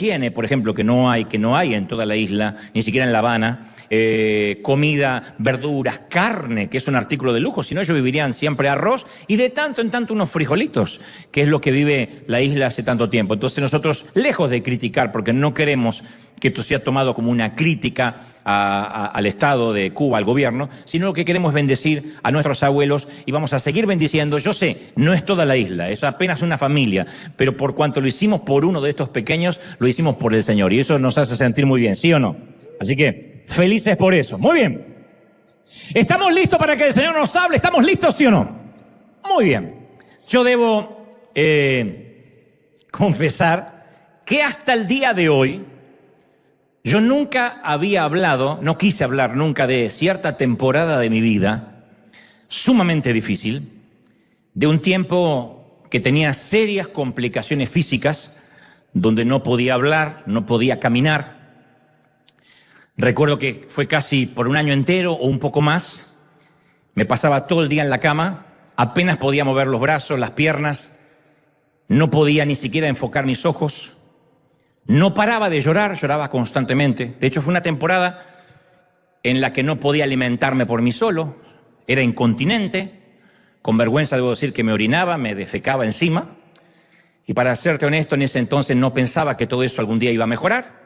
higiene, por ejemplo, que no hay en toda la isla, ni siquiera en La Habana, comida, verduras, carne, que es un artículo de lujo, si no ellos vivirían siempre arroz y de tanto en tanto unos frijolitos, que es lo que vive la isla hace tanto tiempo. Entonces nosotros, lejos de criticar, porque no queremos que esto sea tomado como una crítica al Estado de Cuba, al gobierno, sino lo que queremos es bendecir a nuestros abuelos y vamos a seguir bendiciendo. Yo sé, no es toda la isla, es apenas una familia, pero por cuanto lo hicimos por uno de estos pequeños, lo hicimos por el Señor y eso nos hace sentir muy bien, ¿sí o no? Así que felices por eso. Muy bien. ¿Estamos listos para que el Señor nos hable? ¿Estamos listos, sí o no? Muy bien. Yo debo confesar que hasta el día de hoy yo nunca había hablado, no quise hablar nunca de cierta temporada de mi vida sumamente difícil, de un tiempo que tenía serias complicaciones físicas, donde no podía hablar, no podía caminar. Recuerdo que fue casi por un año entero o un poco más. Me pasaba todo el día en la cama, apenas podía mover los brazos, las piernas, no podía ni siquiera enfocar mis ojos. No paraba de llorar, lloraba constantemente. De hecho, fue una temporada en la que no podía alimentarme por mí solo, era incontinente, con vergüenza debo decir que me orinaba, me defecaba encima. Y para serte honesto, en ese entonces no pensaba que todo eso algún día iba a mejorar.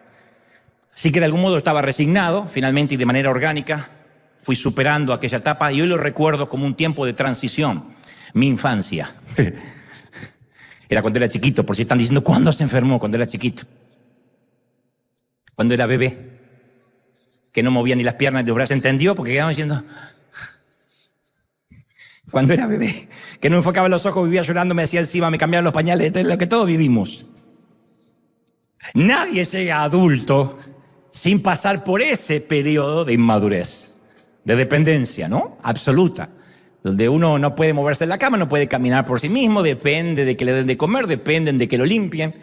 Así que de algún modo estaba resignado, finalmente y de manera orgánica fui superando aquella etapa y hoy lo recuerdo como un tiempo de transición, mi infancia. Era cuando era chiquito, por si están diciendo, ¿cuándo se enfermó? Cuando era chiquito. Cuando era bebé, que no movía ni las piernas ni los brazos, ¿entendió? Porque quedaban diciendo... Cuando era bebé, que no enfocaba los ojos, vivía llorando, me hacía encima, me cambiaban los pañales, esto es lo que todos vivimos. Nadie llega adulto sin pasar por ese periodo de inmadurez, de dependencia, ¿no? Absoluta. Donde uno no puede moverse en la cama, no puede caminar por sí mismo, depende de que le den de comer, dependen de que lo limpien.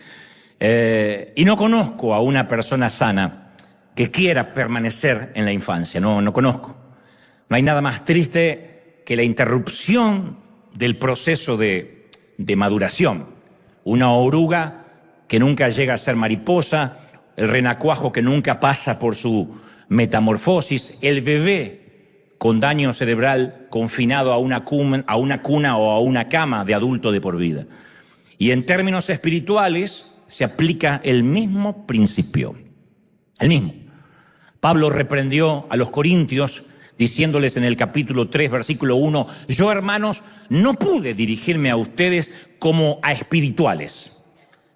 Y no conozco a una persona sana que quiera permanecer en la infancia, no conozco. No hay nada más triste que la interrupción del proceso de maduración. Una oruga que nunca llega a ser mariposa, el renacuajo que nunca pasa por su metamorfosis, el bebé con daño cerebral confinado a una cuna o a una cama de adulto de por vida. Y en términos espirituales se aplica el mismo principio, el mismo. Pablo reprendió a los corintios diciéndoles en el capítulo 3, versículo 1, yo, hermanos, no pude dirigirme a ustedes como a espirituales,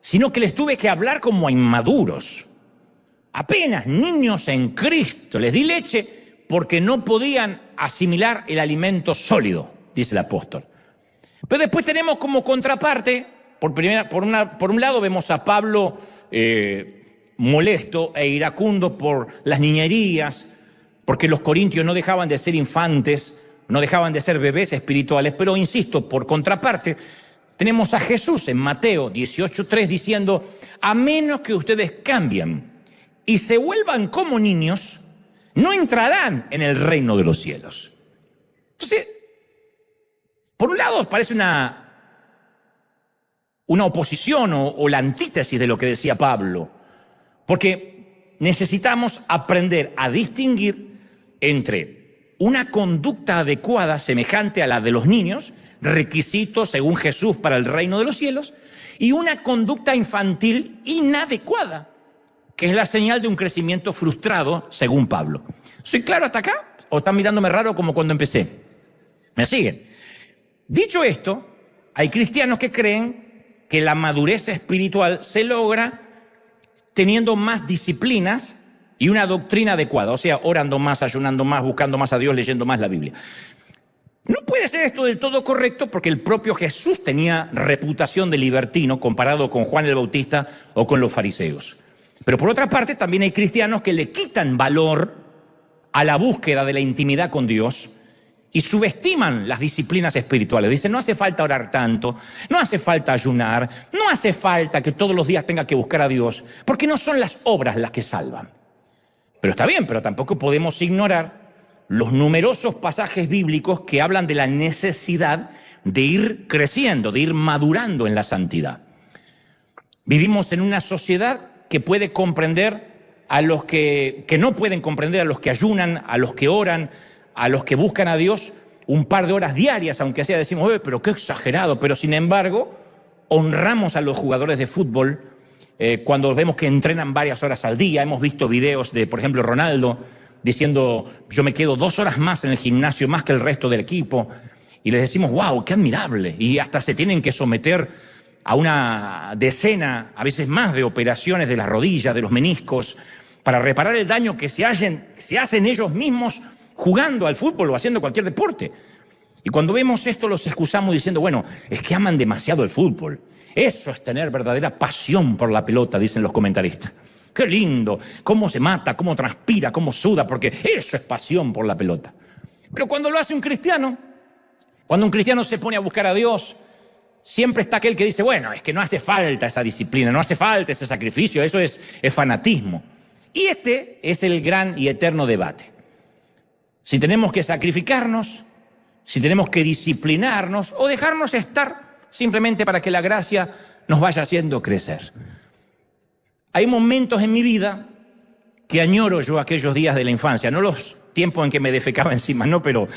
sino que les tuve que hablar como a inmaduros, apenas niños en Cristo. Les di leche porque no podían asimilar el alimento sólido, dice el apóstol. Pero después tenemos como contraparte, por un lado vemos a Pablo molesto e iracundo por las niñerías, porque los corintios no dejaban de ser infantes, no dejaban de ser bebés espirituales, pero insisto, por contraparte, tenemos a Jesús en Mateo 18:3 diciendo, a menos que ustedes cambien y se vuelvan como niños, no entrarán en el reino de los cielos. Entonces, por un lado parece una oposición o la antítesis de lo que decía Pablo, porque necesitamos aprender a distinguir entre una conducta adecuada semejante a la de los niños, requisito según Jesús para el reino de los cielos, y una conducta infantil inadecuada, que es la señal de un crecimiento frustrado según Pablo. ¿Soy claro hasta acá? ¿O están mirándome raro como cuando empecé? ¿Me siguen? Dicho esto, hay cristianos que creen que la madurez espiritual se logra teniendo más disciplinas y una doctrina adecuada, o sea, orando más, ayunando más, buscando más a Dios, leyendo más la Biblia. No puede ser esto del todo correcto porque el propio Jesús tenía reputación de libertino comparado con Juan el Bautista o con los fariseos. Pero por otra parte también hay cristianos que le quitan valor a la búsqueda de la intimidad con Dios y subestiman las disciplinas espirituales. Dicen, no hace falta orar tanto, no hace falta ayunar, no hace falta que todos los días tenga que buscar a Dios, porque no son las obras las que salvan. Pero está bien, pero tampoco podemos ignorar los numerosos pasajes bíblicos que hablan de la necesidad de ir creciendo, de ir madurando en la santidad. Vivimos en una sociedad que puede comprender a los que no pueden comprender, a los que ayunan, a los que oran, a los que buscan a Dios un par de horas diarias, aunque sea, decimos, pero qué exagerado, pero sin embargo, honramos a los jugadores de fútbol cuando vemos que entrenan varias horas al día. Hemos visto videos de, por ejemplo, Ronaldo diciendo, yo me quedo 2 horas más en el gimnasio, más que el resto del equipo, y les decimos, wow, qué admirable, y hasta se tienen que someter a una decena, a veces más, de operaciones de las rodillas, de los meniscos, para reparar el daño que se hacen ellos mismos jugando al fútbol o haciendo cualquier deporte. Y cuando vemos esto los excusamos diciendo, bueno, es que aman demasiado el fútbol. Eso es tener verdadera pasión por la pelota, dicen los comentaristas. Qué lindo, cómo se mata, cómo transpira, cómo suda, porque eso es pasión por la pelota. Pero cuando lo hace un cristiano, cuando un cristiano se pone a buscar a Dios, siempre está aquel que dice, bueno, es que no hace falta esa disciplina, no hace falta ese sacrificio, eso es fanatismo. Y este es el gran y eterno debate. Si tenemos que sacrificarnos, si tenemos que disciplinarnos o dejarnos estar simplemente para que la gracia nos vaya haciendo crecer. Hay momentos en mi vida que añoro yo aquellos días de la infancia, no los tiempos en que me defecaba encima, no, pero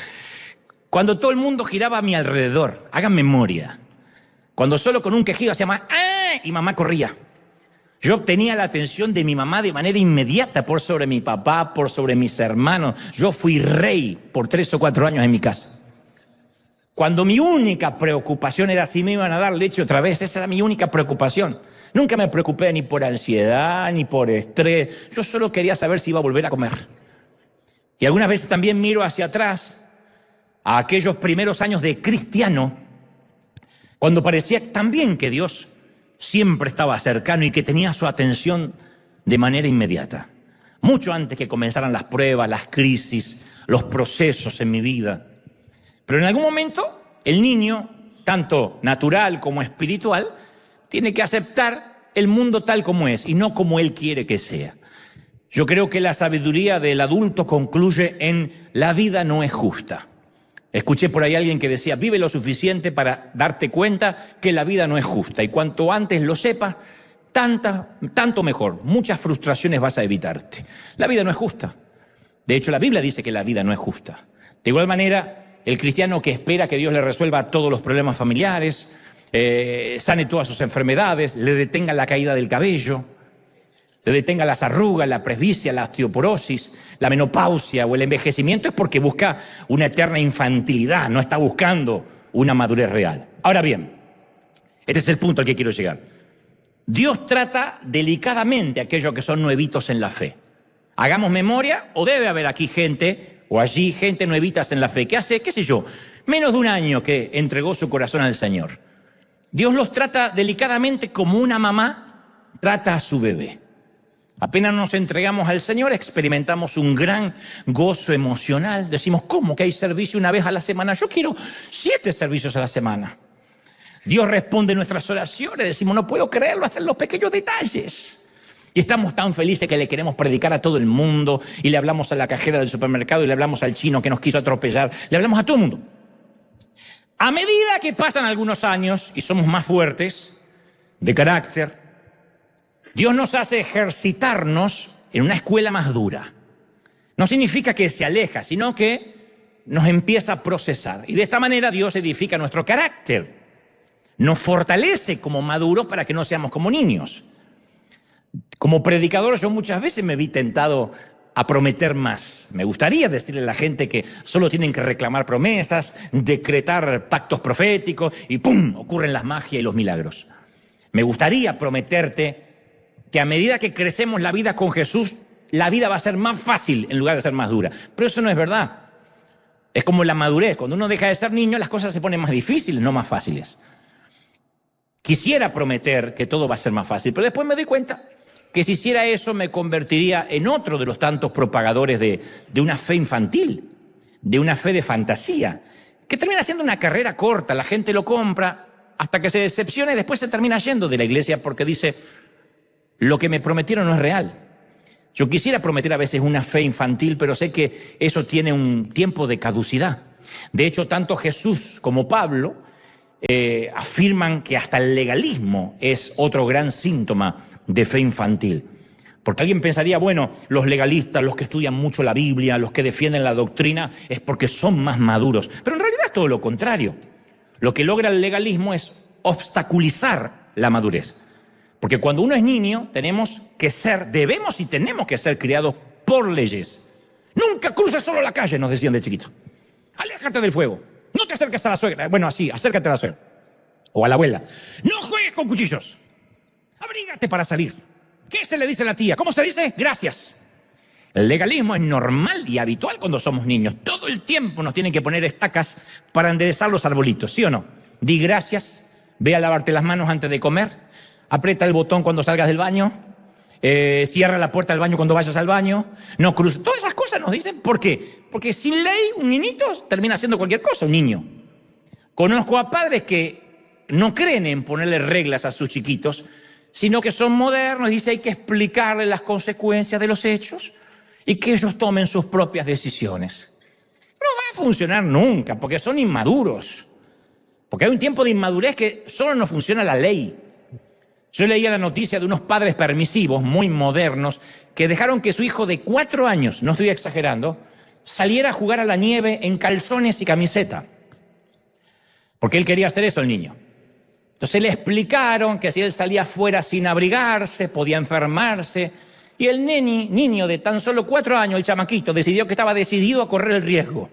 cuando todo el mundo giraba a mi alrededor. Hagan memoria. Cuando solo con un quejido hacía más ¡ah! Y mamá corría. Yo obtenía la atención de mi mamá de manera inmediata por sobre mi papá, por sobre mis hermanos. Yo fui rey por 3 o 4 años en mi casa. Cuando mi única preocupación era si me iban a dar leche otra vez, esa era mi única preocupación. Nunca me preocupé ni por ansiedad, ni por estrés. Yo solo quería saber si iba a volver a comer. Y algunas veces también miro hacia atrás a aquellos primeros años de cristiano, cuando parecía también que Dios siempre estaba cercano y que tenía su atención de manera inmediata. Mucho antes que comenzaran las pruebas, las crisis, los procesos en mi vida. Pero en algún momento el niño, tanto natural como espiritual, tiene que aceptar el mundo tal como es y no como él quiere que sea. Yo creo que la sabiduría del adulto concluye en la vida no es justa. Escuché por ahí a alguien que decía, vive lo suficiente para darte cuenta que la vida no es justa. Y cuanto antes lo sepas, tanto mejor. Muchas frustraciones vas a evitarte. La vida no es justa. De hecho, la Biblia dice que la vida no es justa. De igual manera, el cristiano que espera que Dios le resuelva todos los problemas familiares, sane todas sus enfermedades, le detenga la caída del cabello, le detenga las arrugas, la presbicia, la osteoporosis, la menopausia o el envejecimiento, es porque busca una eterna infantilidad, no está buscando una madurez real. Ahora bien, este es el punto al que quiero llegar. Dios trata delicadamente a aquellos que son nuevitos en la fe. Hagamos memoria, o debe haber aquí gente, o allí gente nuevitas en la fe, que hace, qué sé yo, menos de un año que entregó su corazón al Señor. Dios los trata delicadamente como una mamá trata a su bebé. Apenas nos entregamos al Señor, experimentamos un gran gozo emocional. Decimos, ¿cómo que hay servicio una vez a la semana? Yo quiero 7 servicios a la semana. Dios responde nuestras oraciones, decimos, no puedo creerlo, hasta en los pequeños detalles. Y estamos tan felices que le queremos predicar a todo el mundo, y le hablamos a la cajera del supermercado, y le hablamos al chino que nos quiso atropellar, le hablamos a todo el mundo. A medida que pasan algunos años y somos más fuertes de carácter, Dios nos hace ejercitarnos en una escuela más dura. No significa que se aleja, sino que nos empieza a procesar. Y de esta manera Dios edifica nuestro carácter. Nos fortalece como maduros para que no seamos como niños. Como predicador yo muchas veces me vi tentado a prometer más. Me gustaría decirle a la gente que solo tienen que reclamar promesas, decretar pactos proféticos y ¡pum! Ocurren las magias y los milagros. Me gustaría prometerte que a medida que crecemos la vida con Jesús, la vida va a ser más fácil en lugar de ser más dura. Pero eso no es verdad. Es como la madurez. Cuando uno deja de ser niño, las cosas se ponen más difíciles, no más fáciles. Quisiera prometer que todo va a ser más fácil, pero después me doy cuenta que si hiciera eso me convertiría en otro de los tantos propagadores de una fe infantil, de una fe de fantasía, que termina siendo una carrera corta. La gente lo compra hasta que se decepciona y después se termina yendo de la iglesia porque dice, lo que me prometieron no es real. Yo quisiera prometer a veces una fe infantil, pero sé que eso tiene un tiempo de caducidad. De hecho, tanto Jesús como Pablo afirman que hasta el legalismo es otro gran síntoma de fe infantil. Porque alguien pensaría, bueno, los legalistas, los que estudian mucho la Biblia, los que defienden la doctrina, es porque son más maduros. Pero en realidad es todo lo contrario. Lo que logra el legalismo es obstaculizar la madurez. Porque cuando uno es niño, debemos y tenemos que ser criados por leyes. Nunca cruces solo la calle, nos decían de chiquito. Aléjate del fuego. No te acerques a la suegra. Bueno, así, acércate a la suegra. O a la abuela. No juegues con cuchillos. Abrígate para salir. ¿Qué se le dice a la tía? ¿Cómo se dice? Gracias. El legalismo es normal y habitual cuando somos niños. Todo el tiempo nos tienen que poner estacas para enderezar los arbolitos, ¿sí o no? Di gracias, ve a lavarte las manos antes de comer, aprieta el botón cuando salgas del baño, cierra la puerta del baño cuando vayas al baño, no cruces. Todas esas cosas nos dicen, ¿por qué? Porque sin ley un niñito termina haciendo cualquier cosa, un niño. Conozco a padres que no creen en ponerle reglas a sus chiquitos, sino que son modernos y dice hay que explicarles las consecuencias de los hechos y que ellos tomen sus propias decisiones. No va a funcionar nunca, porque son inmaduros. Porque hay un tiempo de inmadurez que solo no funciona la ley. Yo leía la noticia de unos padres permisivos, muy modernos, que dejaron que su hijo de 4 años, no estoy exagerando, saliera a jugar a la nieve en calzones y camiseta. Porque él quería hacer eso, el niño. Entonces le explicaron que si él salía afuera sin abrigarse, podía enfermarse. Y el niño de tan solo 4 años, el chamaquito, decidió que estaba decidido a correr el riesgo.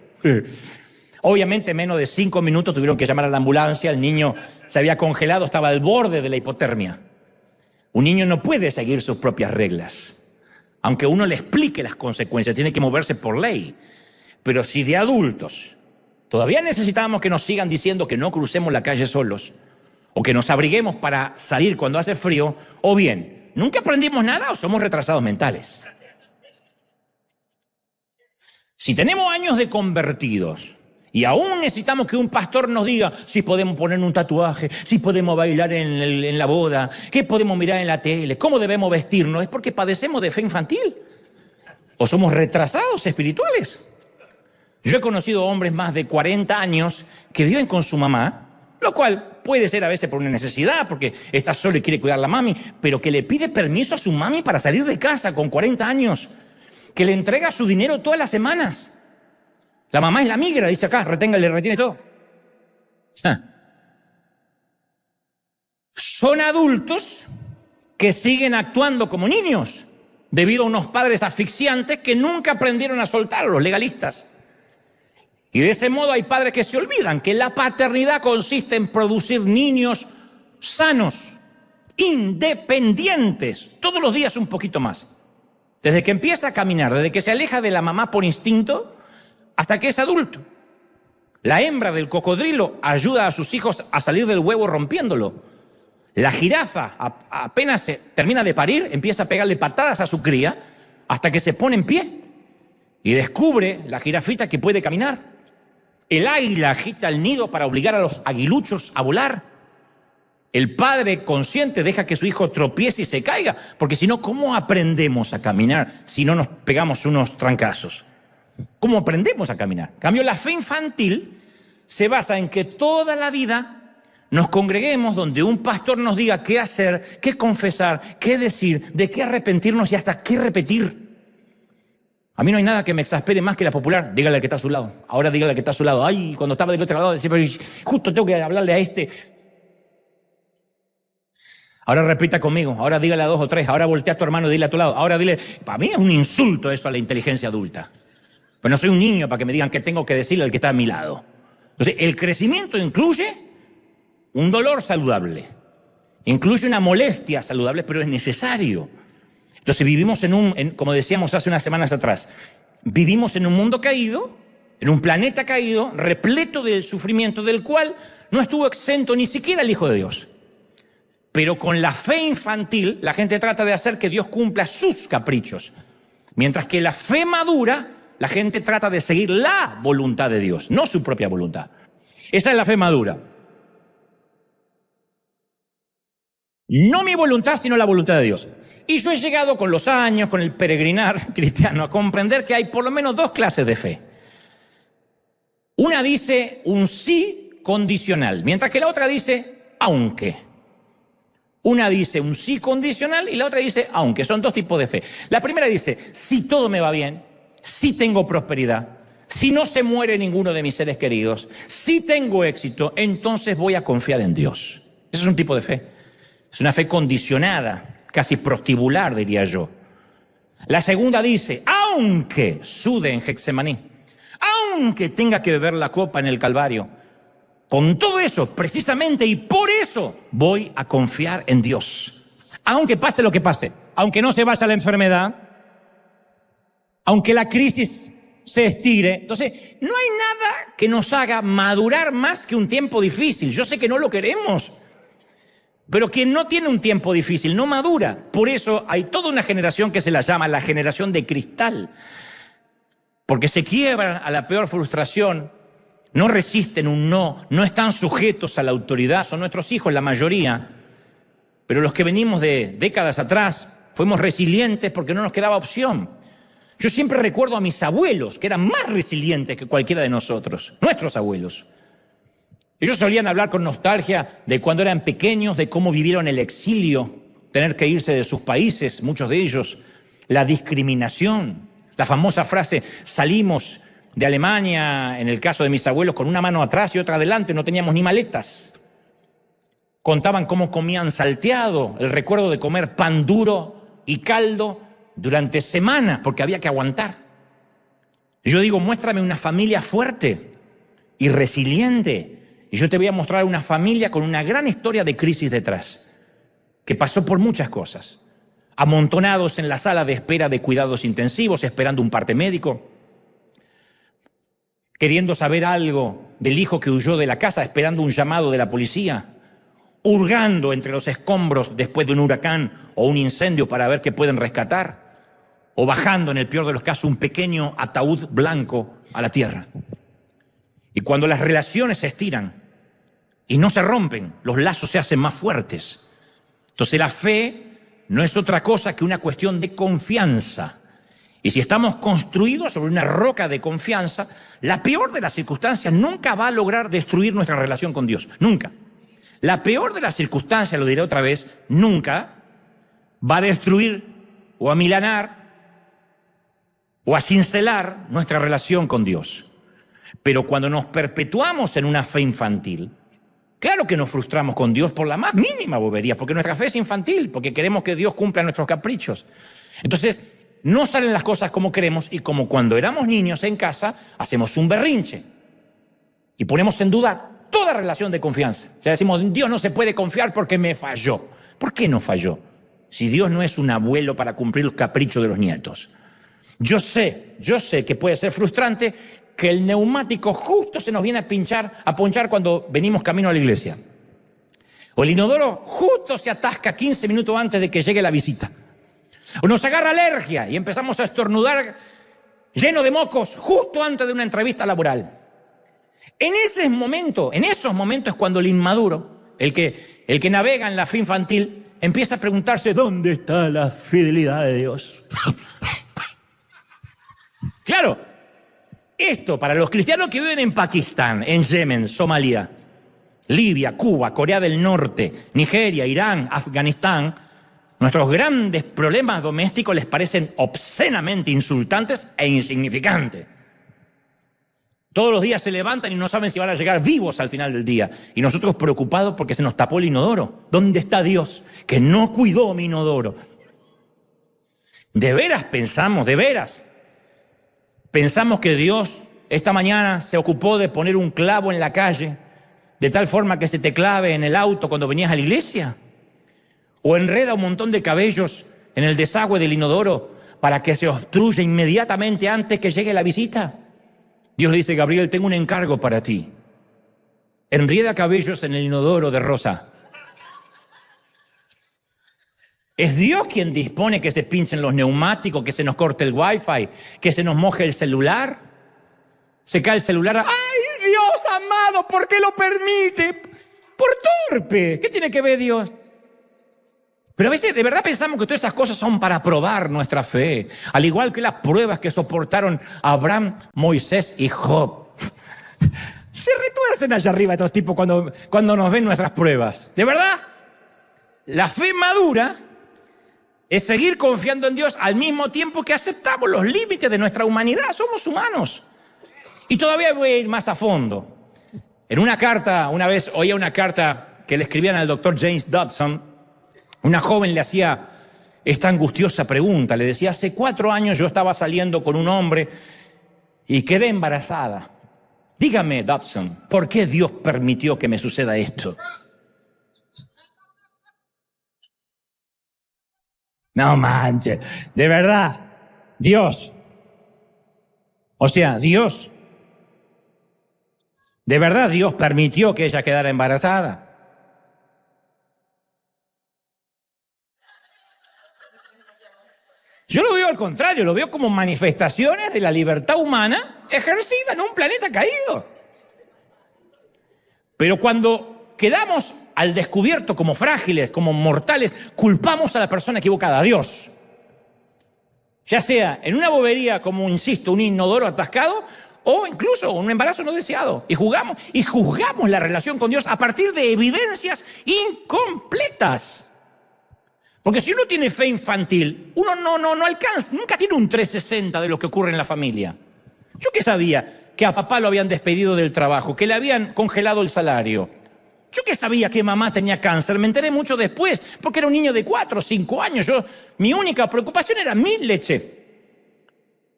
Obviamente, menos de 5 minutos tuvieron que llamar a la ambulancia. El niño se había congelado, estaba al borde de la hipotermia. Un niño no puede seguir sus propias reglas. Aunque uno le explique las consecuencias, tiene que moverse por ley. Pero si de adultos todavía necesitamos que nos sigan diciendo que no crucemos la calle solos, o que nos abriguemos para salir cuando hace frío, o bien, ¿nunca aprendimos nada o somos retrasados mentales? Si tenemos años de convertidos y aún necesitamos que un pastor nos diga si podemos poner un tatuaje, si podemos bailar en la boda, qué podemos mirar en la tele, cómo debemos vestirnos, es porque padecemos de fe infantil o somos retrasados espirituales. Yo he conocido hombres más de 40 años que viven con su mamá, lo cual puede ser a veces por una necesidad, porque está solo y quiere cuidar a la mami, pero que le pide permiso a su mami para salir de casa con 40 años, que le entrega su dinero todas las semanas. La mamá es la migra, dice acá, le retiene todo. Son adultos que siguen actuando como niños, debido a unos padres asfixiantes que nunca aprendieron a soltar, los legalistas. Y de ese modo hay padres que se olvidan que la paternidad consiste en producir niños sanos, independientes, todos los días un poquito más. Desde que empieza a caminar, desde que se aleja de la mamá por instinto, hasta que es adulto. La hembra del cocodrilo ayuda a sus hijos a salir del huevo rompiéndolo. La jirafa apenas se termina de parir, empieza a pegarle patadas a su cría hasta que se pone en pie. Y descubre la jirafita que puede caminar. El águila agita el nido para obligar a los aguiluchos a volar. El padre consciente deja que su hijo tropiece y se caiga, porque si no, ¿cómo aprendemos a caminar si no nos pegamos unos trancazos? ¿Cómo aprendemos a caminar? En cambio, la fe infantil se basa en que toda la vida nos congreguemos donde un pastor nos diga qué hacer, qué confesar, qué decir, de qué arrepentirnos y hasta qué repetir. A mí no hay nada que me exaspere más que la popular. Dígale al que está a su lado. Ahora dígale al que está a su lado. Ay, cuando estaba del otro lado, decía, justo tengo que hablarle a este. Ahora repita conmigo. Ahora dígale a 2 o 3. Ahora voltea a tu hermano y dile a tu lado. Ahora dile. Para mí es un insulto eso a la inteligencia adulta. Pero no soy un niño para que me digan qué tengo que decirle al que está a mi lado. Entonces, el crecimiento incluye un dolor saludable. Incluye una molestia saludable, pero es necesario. Entonces vivimos como decíamos hace unas semanas atrás, vivimos en un mundo caído, en un planeta caído, repleto del sufrimiento del cual no estuvo exento ni siquiera el Hijo de Dios. Pero con la fe infantil, la gente trata de hacer que Dios cumpla sus caprichos. Mientras que la fe madura, la gente trata de seguir la voluntad de Dios, no su propia voluntad. Esa es la fe madura. No mi voluntad, sino la voluntad de Dios. Y yo he llegado con los años, con el peregrinar cristiano, a comprender que hay por lo menos 2 clases de fe. Una dice un sí condicional, mientras que la otra dice aunque. Una dice un sí condicional y la otra dice aunque. Son dos tipos de fe. La primera dice, si todo me va bien, si tengo prosperidad, si no se muere ninguno de mis seres queridos, si tengo éxito, entonces voy a confiar en Dios. Ese es un tipo de fe. Es una fe condicionada, casi prostibular, diría yo. La segunda dice, aunque sude en Getsemaní, aunque tenga que beber la copa en el Calvario, con todo eso, precisamente, y por eso voy a confiar en Dios. Aunque pase lo que pase, aunque no se vaya la enfermedad, aunque la crisis se estire. Entonces, no hay nada que nos haga madurar más que un tiempo difícil. Yo sé que no lo queremos, pero quien no tiene un tiempo difícil no madura. Por eso hay toda una generación que se la llama la generación de cristal, porque se quiebran a la peor frustración. No resisten un no, no están sujetos a la autoridad, son nuestros hijos la mayoría, pero los que venimos de décadas atrás fuimos resilientes porque no nos quedaba opción. Yo siempre recuerdo a mis abuelos, que eran más resilientes que cualquiera de nosotros, nuestros abuelos. Ellos solían hablar con nostalgia de cuando eran pequeños, de cómo vivieron el exilio, tener que irse de sus países, muchos de ellos, la discriminación, la famosa frase, salimos de Alemania, en el caso de mis abuelos, con una mano atrás y otra adelante, no teníamos ni maletas. Contaban cómo comían salteado, el recuerdo de comer pan duro y caldo durante semanas, porque había que aguantar. Y yo digo, muéstrame una familia fuerte y resiliente, y yo te voy a mostrar una familia con una gran historia de crisis detrás, que pasó por muchas cosas, amontonados en la sala de espera de cuidados intensivos, esperando un parte médico, queriendo saber algo del hijo que huyó de la casa, esperando un llamado de la policía, hurgando entre los escombros después de un huracán o un incendio para ver qué pueden rescatar, o bajando, en el peor de los casos, un pequeño ataúd blanco a la tierra. Y cuando las relaciones se estiran y no se rompen, los lazos se hacen más fuertes. Entonces la fe no es otra cosa que una cuestión de confianza. Y si estamos construidos sobre una roca de confianza, la peor de las circunstancias nunca va a lograr destruir nuestra relación con Dios. Nunca. La peor de las circunstancias, lo diré otra vez, nunca va a destruir o a milanar o a cincelar nuestra relación con Dios. Pero cuando nos perpetuamos en una fe infantil, claro que nos frustramos con Dios por la más mínima bobería, porque nuestra fe es infantil, porque queremos que Dios cumpla nuestros caprichos. Entonces, no salen las cosas como queremos y como cuando éramos niños en casa, hacemos un berrinche y ponemos en duda toda relación de confianza. O sea, decimos, Dios no se puede confiar porque me falló. ¿Por qué no falló? Si Dios no es un abuelo para cumplir los caprichos de los nietos. Yo sé que puede ser frustrante que el neumático justo se nos viene a ponchar cuando venimos camino a la iglesia. O el inodoro justo se atasca 15 minutos antes de que llegue la visita. O nos agarra alergia y empezamos a estornudar lleno de mocos justo antes de una entrevista laboral. En esos momentos es cuando el inmaduro, el que navega en la fe infantil, empieza a preguntarse, ¿dónde está la fidelidad de Dios? Claro, esto para los cristianos que viven en Pakistán, en Yemen, Somalia, Libia, Cuba, Corea del Norte, Nigeria, Irán, Afganistán, nuestros grandes problemas domésticos les parecen obscenamente insultantes e insignificantes. Todos los días se levantan y no saben si van a llegar vivos al final del día. Y nosotros preocupados porque se nos tapó el inodoro. ¿Dónde está Dios que no cuidó mi inodoro? ¿De veras pensamos que Dios esta mañana se ocupó de poner un clavo en la calle de tal forma que se te clave en el auto cuando venías a la iglesia? ¿O enreda un montón de cabellos en el desagüe del inodoro para que se obstruya inmediatamente antes que llegue la visita? Dios le dice, Gabriel, tengo un encargo para ti. Enrieda cabellos en el inodoro de Rosa. Es Dios quien dispone que se pinchen los neumáticos, que se nos corte el wifi, que se nos moje el celular. Se cae el celular. ¡Ay, Dios amado! ¿Por qué lo permite? Por torpe. ¿Qué tiene que ver Dios? Pero a veces de verdad pensamos que todas esas cosas son para probar nuestra fe. Al igual que las pruebas que soportaron Abraham, Moisés y Job. Se retuercen allá arriba estos tipos cuando nos ven nuestras pruebas. ¿De verdad? La fe madura es seguir confiando en Dios al mismo tiempo que aceptamos los límites de nuestra humanidad. Somos humanos. Y todavía voy a ir más a fondo. En una carta, una vez oía una carta que le escribían al doctor James Dobson. Una joven le hacía esta angustiosa pregunta. Le decía, hace 4 años yo estaba saliendo con un hombre y quedé embarazada. Dígame, Dobson, ¿por qué Dios permitió que me suceda esto? No manches, de verdad, Dios. O sea, Dios. De verdad, Dios permitió que ella quedara embarazada. Yo lo veo al contrario, lo veo como manifestaciones de la libertad humana ejercida en un planeta caído. Pero cuando quedamos al descubierto como frágiles, como mortales, culpamos a la persona equivocada, a Dios. Ya sea en una bobería como, insisto, un inodoro atascado o incluso un embarazo no deseado. Y juzgamos la relación con Dios a partir de evidencias incompletas. Porque si uno tiene fe infantil, uno no alcanza, nunca tiene un 360 de lo que ocurre en la familia. ¿Yo qué sabía? Que a papá lo habían despedido del trabajo, que le habían congelado el salario. Yo qué sabía que mamá tenía cáncer, me enteré mucho después, porque era un niño de 4 o 5 años. Mi única preocupación era mi leche,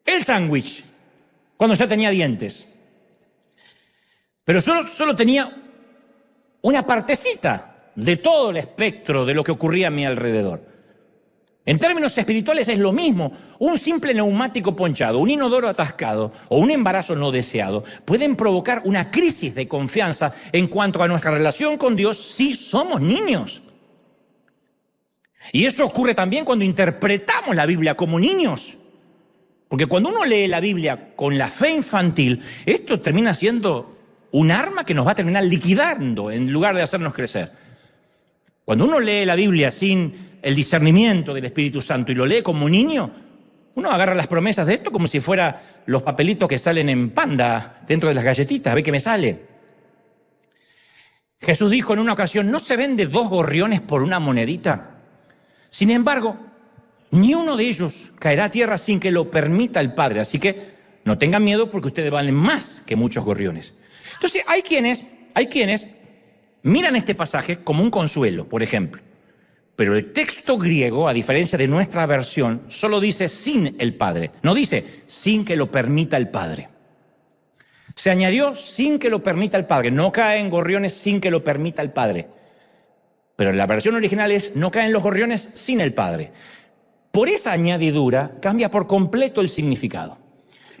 el sándwich, cuando ya tenía dientes. Pero solo tenía una partecita de todo el espectro de lo que ocurría a mi alrededor. En términos espirituales es lo mismo. Un simple neumático ponchado, un inodoro atascado o un embarazo no deseado pueden provocar una crisis de confianza en cuanto a nuestra relación con Dios si somos niños. Y eso ocurre también cuando interpretamos la Biblia como niños. Porque cuando uno lee la Biblia con la fe infantil, esto termina siendo un arma que nos va a terminar liquidando en lugar de hacernos crecer. Cuando uno lee la Biblia sin el discernimiento del Espíritu Santo y lo lee como niño, uno agarra las promesas de esto como si fuera los papelitos que salen en Panda dentro de las galletitas, ve que me sale. Jesús dijo en una ocasión, ¿no se vende 2 gorriones por una monedita? Sin embargo, ni uno de ellos caerá a tierra sin que lo permita el Padre. Así que no tengan miedo porque ustedes valen más que muchos gorriones. Entonces hay quienes miran este pasaje como un consuelo, por ejemplo. Pero el texto griego, a diferencia de nuestra versión, solo dice sin el Padre. No dice sin que lo permita el Padre. Se añadió sin que lo permita el Padre. No caen gorriones sin que lo permita el Padre. Pero en la versión original es no caen los gorriones sin el Padre. Por esa añadidura cambia por completo el significado.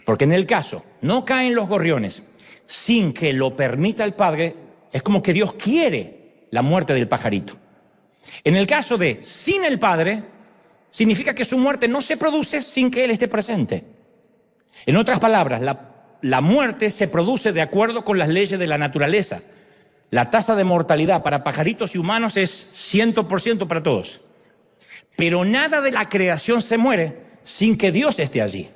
Porque en el caso, no caen los gorriones sin que lo permita el Padre, es como que Dios quiere la muerte del pajarito. En el caso de sin el Padre, significa que su muerte no se produce sin que Él esté presente. En otras palabras, la muerte se produce de acuerdo con las leyes de la naturaleza. La tasa de mortalidad para pajaritos y humanos es 100% para todos. Pero nada de la creación se muere sin que Dios esté allí.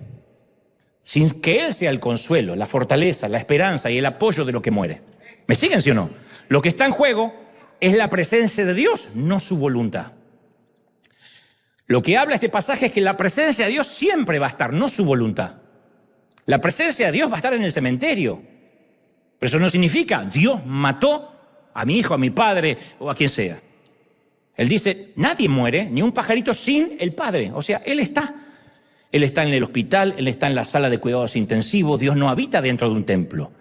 Sin que Él sea el consuelo, la fortaleza, la esperanza y el apoyo de lo que muere. ¿Me siguen, sí o no? Lo que está en juego es la presencia de Dios, no su voluntad. Lo que habla este pasaje es que la presencia de Dios siempre va a estar, no su voluntad. La presencia de Dios va a estar en el cementerio. Pero eso no significa Dios mató a mi hijo, a mi padre o a quien sea. Él dice, nadie muere, ni un pajarito sin el Padre. O sea, Él está. Él está en el hospital, Él está en la sala de cuidados intensivos. Dios no habita dentro de un templo.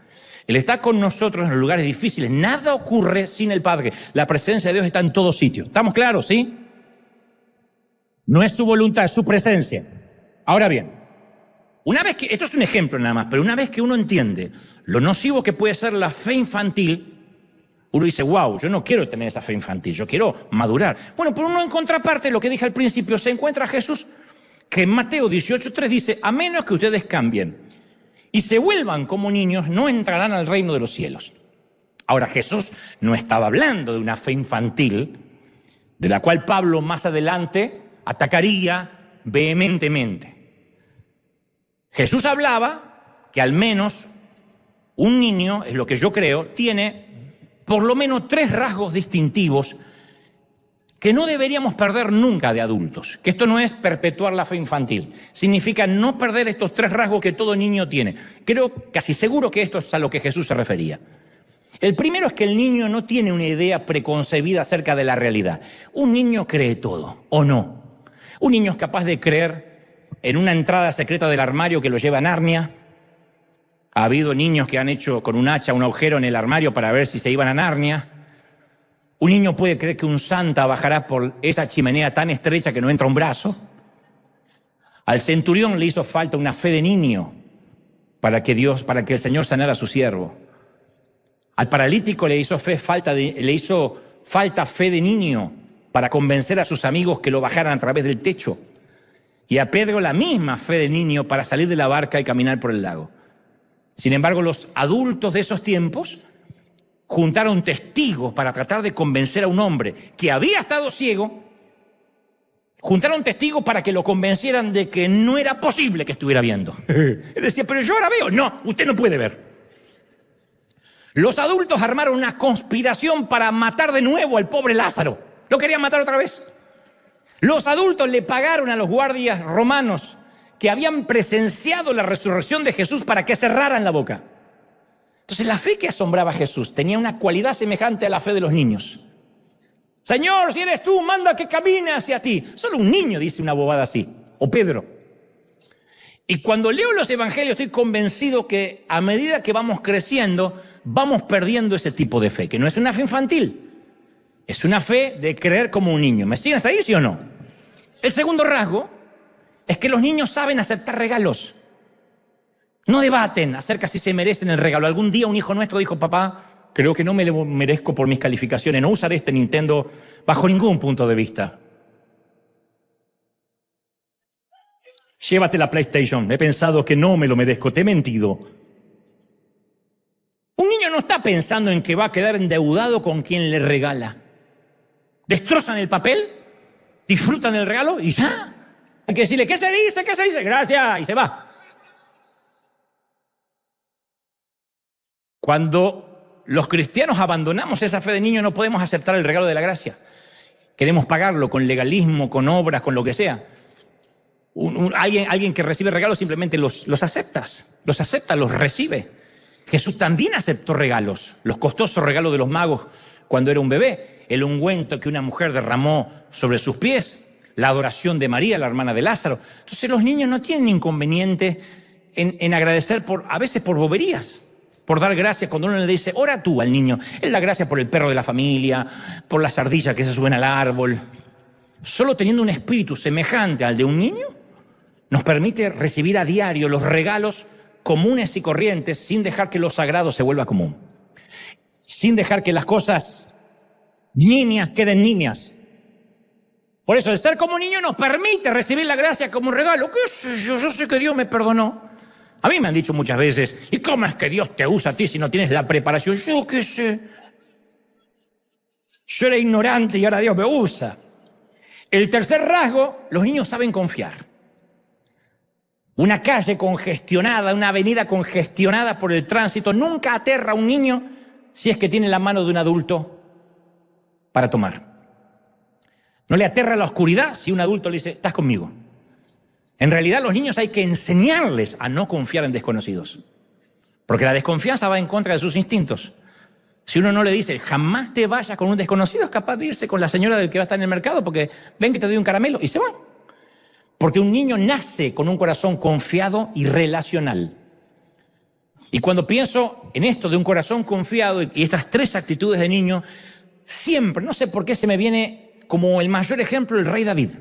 Él está con nosotros en los lugares difíciles. Nada ocurre sin el Padre. La presencia de Dios está en todo sitio. ¿Estamos claros, sí? No es su voluntad, es su presencia. Ahora bien, esto es un ejemplo nada más, pero una vez que uno entiende lo nocivo que puede ser la fe infantil, uno dice, wow, yo no quiero tener esa fe infantil, yo quiero madurar. Bueno, pero uno en contraparte, lo que dije al principio, se encuentra a Jesús, que en Mateo 18:3 dice, a menos que ustedes cambien y se vuelvan como niños, no entrarán al reino de los cielos. Ahora, Jesús no estaba hablando de una fe infantil, de la cual Pablo más adelante atacaría vehementemente. Jesús hablaba que al menos un niño, es lo que yo creo, tiene por lo menos 3 rasgos distintivos que no deberíamos perder nunca de adultos, que esto no es perpetuar la fe infantil, significa no perder estos 3 rasgos que todo niño tiene. Creo casi seguro que esto es a lo que Jesús se refería. El primero es que el niño no tiene una idea preconcebida acerca de la realidad. Un niño cree todo, ¿o no? Un niño es capaz de creer en una entrada secreta del armario que lo lleva a Narnia. Ha habido niños que han hecho con un hacha un agujero en el armario para ver si se iban a Narnia. Un niño puede creer que un santa bajará por esa chimenea tan estrecha que no entra un brazo. Al centurión le hizo falta una fe de niño para que el Señor sanara a su siervo. Al paralítico le hizo falta fe de niño para convencer a sus amigos que lo bajaran a través del techo. Y a Pedro la misma fe de niño para salir de la barca y caminar por el lago. Sin embargo, los adultos de esos tiempos juntaron testigos para tratar de convencer a un hombre que había estado ciego. Juntaron testigos para que lo convencieran de que no era posible que estuviera viendo. Él decía, pero yo ahora veo. No, usted no puede ver. Los adultos armaron una conspiración para matar de nuevo al pobre Lázaro. Lo querían matar otra vez. Los adultos le pagaron a los guardias romanos que habían presenciado la resurrección de Jesús para que cerraran la boca. Entonces la fe que asombraba a Jesús tenía una cualidad semejante a la fe de los niños. Señor, si eres tú, manda que camine hacia ti. Solo un niño dice una bobada así, o Pedro. Y cuando leo los evangelios estoy convencido que a medida que vamos creciendo, vamos perdiendo ese tipo de fe, que no es una fe infantil, es una fe de creer como un niño. ¿Me siguen hasta ahí, sí o no? El segundo rasgo es que los niños saben aceptar regalos. No debaten acerca si se merecen el regalo. Algún día un hijo nuestro dijo, papá, creo que no me lo merezco por mis calificaciones, no usaré este Nintendo bajo ningún punto de vista. Llévate la PlayStation, he pensado que no me lo merezco, te he mentido. Un niño no está pensando en que va a quedar endeudado con quien le regala. Destrozan el papel, disfrutan el regalo y ya. Hay que decirle, ¿qué se dice? ¿Qué se dice? Gracias, y se va. Cuando los cristianos abandonamos esa fe de niño, no podemos aceptar el regalo de la gracia. Queremos pagarlo con legalismo, con obras, con lo que sea. Alguien que recibe regalos simplemente los acepta, los recibe. Jesús también aceptó regalos, los costosos regalos de los magos cuando era un bebé, el ungüento que una mujer derramó sobre sus pies, la adoración de María, la hermana de Lázaro. Entonces los niños no tienen inconveniente en agradecer a veces por boberías, por dar gracias. Cuando uno le dice, ora tú al niño, él da gracias por el perro de la familia, por las ardillas que se suben al árbol. Solo teniendo un espíritu semejante al de un niño, nos permite recibir a diario los regalos comunes y corrientes sin dejar que lo sagrado se vuelva común. Sin dejar que las cosas niñas queden niñas. Por eso el ser como niño nos permite recibir la gracia como un regalo. ¿Qué sé yo? Yo sé que Dios me perdonó. A mí me han dicho muchas veces, ¿y cómo es que Dios te usa a ti si no tienes la preparación? Yo qué sé. Yo era ignorante y ahora Dios me usa. El tercer rasgo, los niños saben confiar. Una calle congestionada, una avenida congestionada por el tránsito, nunca aterra a un niño si es que tiene la mano de un adulto para tomar. No le aterra la oscuridad si un adulto le dice, estás conmigo. En realidad, los niños hay que enseñarles a no confiar en desconocidos, porque la desconfianza va en contra de sus instintos. Si uno no le dice, jamás te vayas con un desconocido, es capaz de irse con la señora del que va a estar en el mercado, porque ven que te doy un caramelo, y se va. Porque un niño nace con un corazón confiado y relacional. Y cuando pienso en esto de un corazón confiado y estas 3 actitudes de niño, siempre, no sé por qué se me viene como el mayor ejemplo el rey David.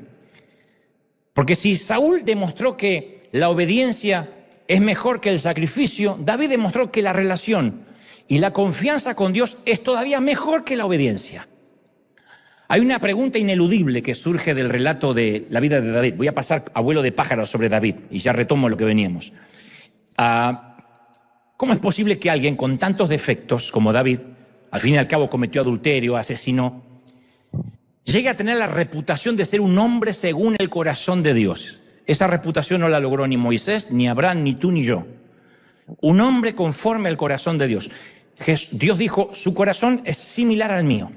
Porque si Saúl demostró que la obediencia es mejor que el sacrificio, David demostró que la relación y la confianza con Dios es todavía mejor que la obediencia. Hay una pregunta ineludible que surge del relato de la vida de David. Voy a pasar a vuelo de pájaro sobre David y ya retomo lo que veníamos. ¿Cómo es posible que alguien con tantos defectos como David, al fin y al cabo cometió adulterio, asesinó, llegue a tener la reputación de ser un hombre según el corazón de Dios? Esa reputación no la logró ni Moisés, ni Abraham, ni tú, ni yo. Un hombre conforme al corazón de Dios. Dios dijo, su corazón es similar al mío.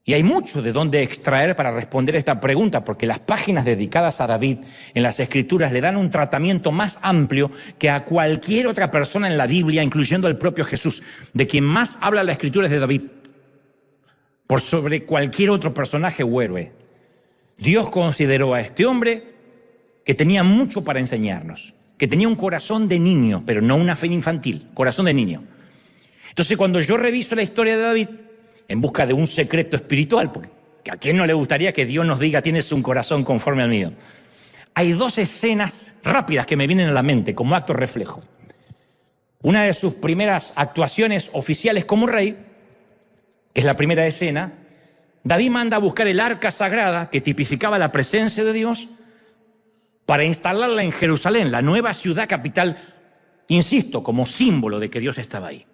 Y hay mucho de dónde extraer para responder esta pregunta, porque las páginas dedicadas a David en las Escrituras le dan un tratamiento más amplio que a cualquier otra persona en la Biblia, incluyendo al propio Jesús. De quien más habla la Escritura es de David, por sobre cualquier otro personaje o héroe. Dios consideró a este hombre que tenía mucho para enseñarnos, que tenía un corazón de niño, pero no una fe infantil, corazón de niño. Entonces, cuando yo reviso la historia de David, en busca de un secreto espiritual, porque ¿a quién no le gustaría que Dios nos diga tienes un corazón conforme al mío? Hay dos escenas rápidas que me vienen a la mente como acto reflejo. Una de sus primeras actuaciones oficiales como rey, que es la primera escena, David manda a buscar el arca sagrada que tipificaba la presencia de Dios para instalarla en Jerusalén, la nueva ciudad capital, insisto, como símbolo de que Dios estaba ahí.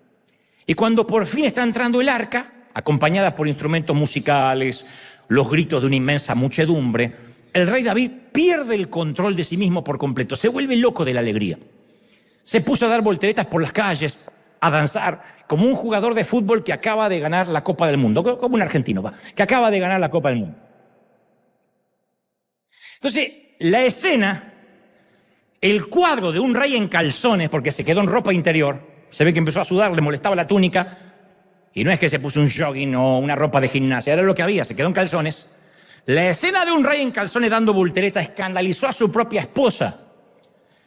Y cuando por fin está entrando el arca, acompañada por instrumentos musicales, los gritos de una inmensa muchedumbre, el rey David pierde el control de sí mismo por completo, se vuelve loco de la alegría. Se puso a dar volteretas por las calles, a danzar, como un jugador de fútbol que acaba de ganar la Copa del Mundo, como un argentino, que acaba de ganar la Copa del Mundo. Entonces, la escena, el cuadro de un rey en calzones, porque se quedó en ropa interior, se ve que empezó a sudar, le molestaba la túnica, y no es que se puso un jogging o una ropa de gimnasia, era lo que había, se quedó en calzones. La escena de un rey en calzones dando voltereta escandalizó a su propia esposa,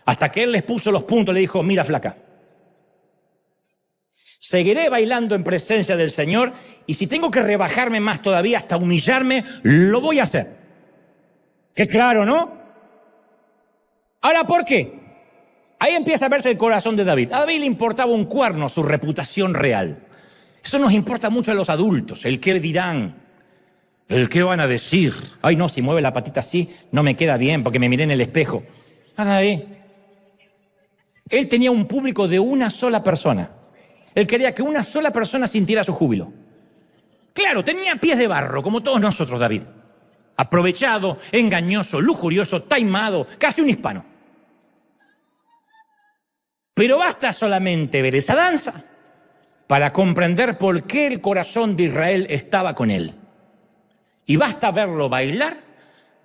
hasta que él les puso los puntos, le dijo, mira flaca, seguiré bailando en presencia del Señor, y si tengo que rebajarme más todavía hasta humillarme, lo voy a hacer. Qué claro, ¿no? Ahora, ¿por qué? Ahí empieza a verse el corazón de David. A David le importaba un cuerno su reputación real. Eso nos importa mucho a los adultos, el qué dirán, el qué van a decir. Ay, no, si mueve la patita así, no me queda bien porque me miré en el espejo. David, él tenía un público de una sola persona. Él quería que una sola persona sintiera su júbilo. Claro, tenía pies de barro, como todos nosotros, David. Aprovechado, engañoso, lujurioso, taimado, casi un hispano. Pero basta solamente ver esa danza para comprender por qué el corazón de Israel estaba con él. Y basta verlo bailar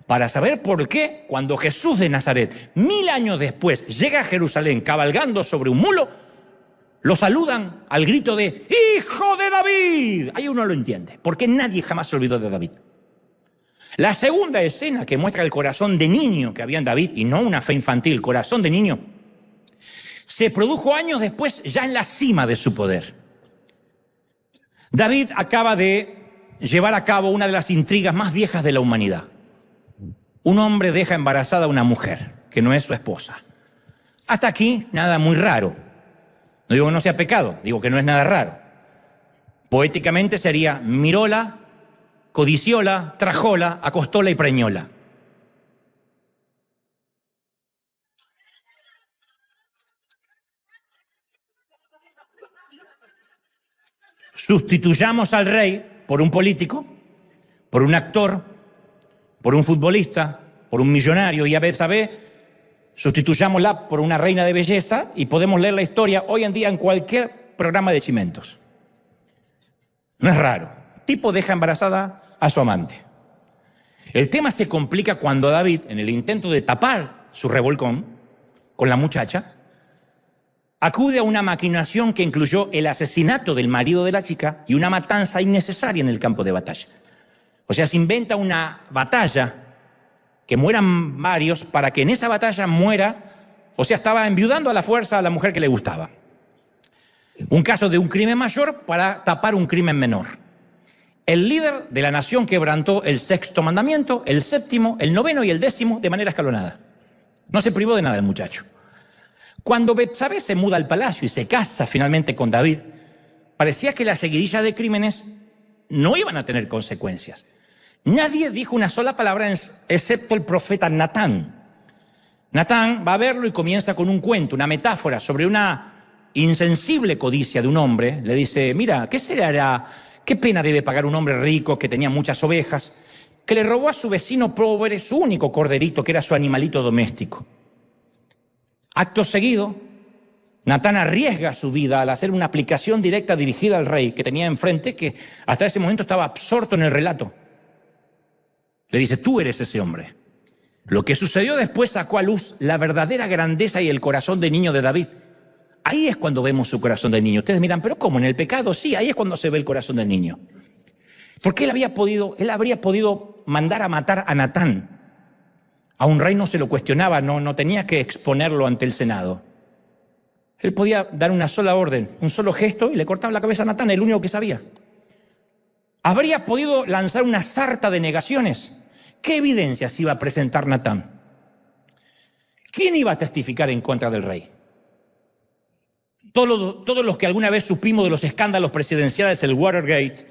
para saber por qué cuando Jesús de Nazaret, 1000 años después, llega a Jerusalén cabalgando sobre un mulo, lo saludan al grito de ¡Hijo de David! Ahí uno lo entiende, porque nadie jamás se olvidó de David. La segunda escena que muestra el corazón de niño que había en David, y no una fe infantil, corazón de niño, se produjo años después ya en la cima de su poder. David acaba de llevar a cabo una de las intrigas más viejas de la humanidad. Un hombre deja embarazada a una mujer que no es su esposa. Hasta aquí, nada muy raro. No digo que no sea pecado, digo que no es nada raro. Poéticamente sería miróla, codicióla, trajóla, acostóla y preñóla. Sustituyamos al rey por un político, por un actor, por un futbolista, por un millonario, y a vez, sustituyámosla por una reina de belleza y podemos leer la historia hoy en día en cualquier programa de chimentos. No es raro. El tipo deja embarazada a su amante. El tema se complica cuando David, en el intento de tapar su revolcón con la muchacha, acude a una maquinación que incluyó el asesinato del marido de la chica y una matanza innecesaria en el campo de batalla. O sea, se inventa una batalla, que mueran varios, para que en esa batalla muera, o sea, estaba enviudando a la fuerza a la mujer que le gustaba. Un caso de un crimen mayor para tapar un crimen menor. El líder de la nación quebrantó el 6º mandamiento, el 7º, el 9º y el 10º de manera escalonada. No se privó de nada el muchacho. Cuando Betsabé se muda al palacio y se casa finalmente con David, parecía que la seguidilla de crímenes no iban a tener consecuencias. Nadie dijo una sola palabra excepto el profeta Natán. Natán va a verlo y comienza con un cuento, una metáfora sobre una insensible codicia de un hombre. Le dice, mira, ¿qué se hará? ¿Qué pena debe pagar un hombre rico que tenía muchas ovejas, que le robó a su vecino pobre su único corderito, que era su animalito doméstico? Acto seguido, Natán arriesga su vida al hacer una aplicación directa dirigida al rey que tenía enfrente, que hasta ese momento estaba absorto en el relato. Le dice, tú eres ese hombre. Lo que sucedió después sacó a luz la verdadera grandeza y el corazón de niño de David. Ahí es cuando vemos su corazón de niño. Ustedes miran, ¿pero cómo? ¿En el pecado? Sí, ahí es cuando se ve el corazón del niño. Porque él habría podido mandar a matar a Natán. A un rey no se lo cuestionaba, no tenía que exponerlo ante el Senado. Él podía dar una sola orden, un solo gesto y le cortaba la cabeza a Natán, el único que sabía. Habría podido lanzar una sarta de negaciones. ¿Qué evidencias iba a presentar Natán? ¿Quién iba a testificar en contra del rey? Todos los que alguna vez supimos de los escándalos presidenciales, el Watergate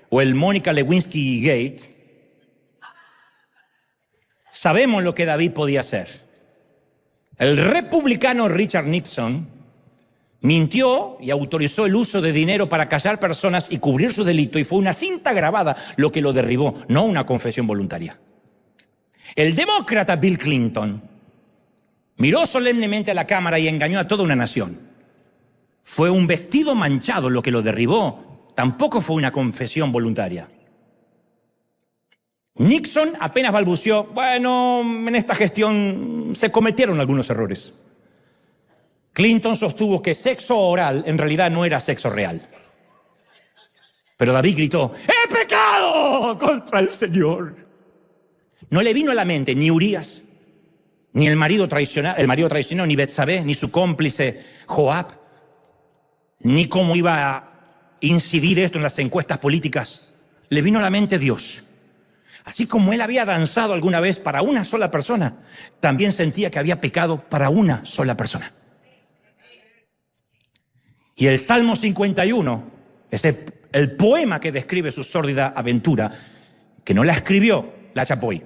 o el Mónica Lewinsky Gate, sabemos lo que David podía hacer. El republicano Richard Nixon mintió y autorizó el uso de dinero para callar personas y cubrir su delito, y fue una cinta grabada lo que lo derribó, no una confesión voluntaria. El demócrata Bill Clinton miró solemnemente a la cámara y engañó a toda una nación. Fue un vestido manchado lo que lo derribó, tampoco fue una confesión voluntaria. Nixon apenas balbuceó, bueno, en esta gestión se cometieron algunos errores. Clinton sostuvo que sexo oral en realidad no era sexo real. Pero David gritó, ¡he pecado contra el Señor! No le vino a la mente ni Urías, ni el marido traicionado, ni Betsabé, ni su cómplice Joab, ni cómo iba a incidir esto en las encuestas políticas. Le vino a la mente Dios. Así como él había danzado alguna vez para una sola persona, también sentía que había pecado para una sola persona. Y el Salmo 51, el poema que describe su sórdida aventura, que no la escribió la Chapoy,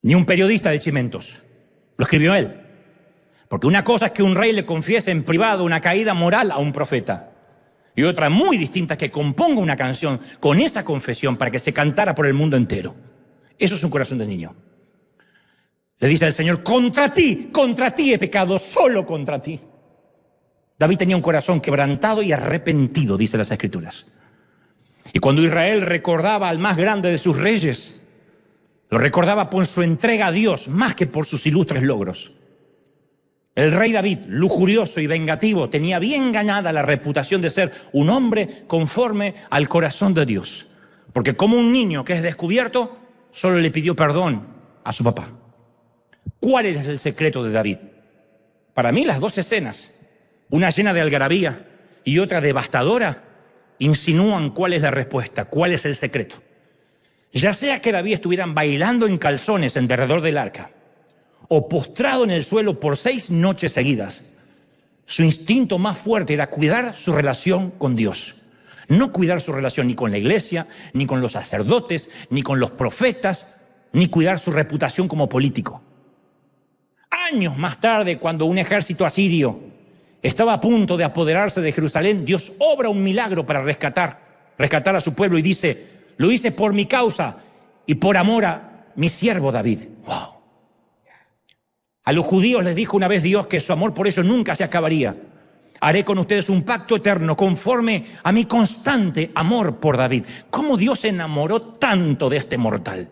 ni un periodista de Chimentos, lo escribió él. Porque una cosa es que un rey le confiese en privado una caída moral a un profeta, y otra muy distinta es que componga una canción con esa confesión para que se cantara por el mundo entero. Eso es un corazón de niño. Le dice al Señor, contra ti he pecado, solo contra ti. David tenía un corazón quebrantado y arrepentido, dice las Escrituras. Y cuando Israel recordaba al más grande de sus reyes, lo recordaba por su entrega a Dios más que por sus ilustres logros. El rey David, lujurioso y vengativo, tenía bien ganada la reputación de ser un hombre conforme al corazón de Dios. Porque como un niño que es descubierto, solo le pidió perdón a su papá. ¿Cuál es el secreto de David? Para mí las dos escenas, una llena de algarabía y otra devastadora, insinúan cuál es la respuesta, cuál es el secreto. Ya sea que David estuvieran bailando en calzones en derredor del arca o postrado en el suelo por 6 noches seguidas, su instinto más fuerte era cuidar su relación con Dios. No cuidar su relación ni con la iglesia, ni con los sacerdotes, ni con los profetas, ni cuidar su reputación como político. Años más tarde, cuando un ejército asirio estaba a punto de apoderarse de Jerusalén, Dios obra un milagro para rescatar a su pueblo y dice, lo hice por mi causa y por amor a mi siervo David. ¡Wow! A los judíos les dijo una vez Dios que su amor por ellos nunca se acabaría. Haré con ustedes un pacto eterno conforme a mi constante amor por David. ¿Cómo Dios se enamoró tanto de este mortal?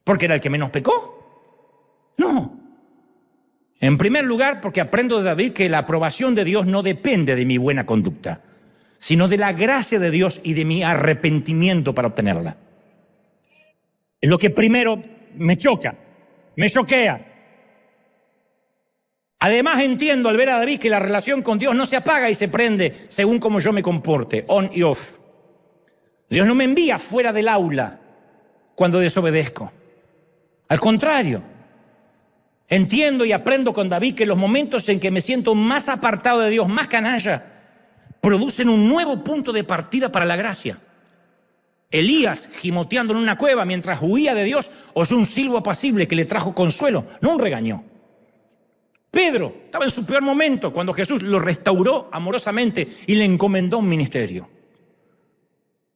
¿Porque era el que menos pecó? No. En primer lugar, porque aprendo de David que la aprobación de Dios no depende de mi buena conducta, sino de la gracia de Dios y de mi arrepentimiento para obtenerla. Es lo que primero me choca, me choquea. Además entiendo al ver a David que la relación con Dios no se apaga y se prende según como yo me comporte, on y off. Dios no me envía fuera del aula cuando desobedezco. Al contrario, entiendo y aprendo con David que los momentos en que me siento más apartado de Dios, más canalla, producen un nuevo punto de partida para la gracia. Elías, gimoteando en una cueva mientras huía de Dios, oyó un silbo apacible que le trajo consuelo, no un regaño. Pedro estaba en su peor momento cuando Jesús lo restauró amorosamente y le encomendó un ministerio.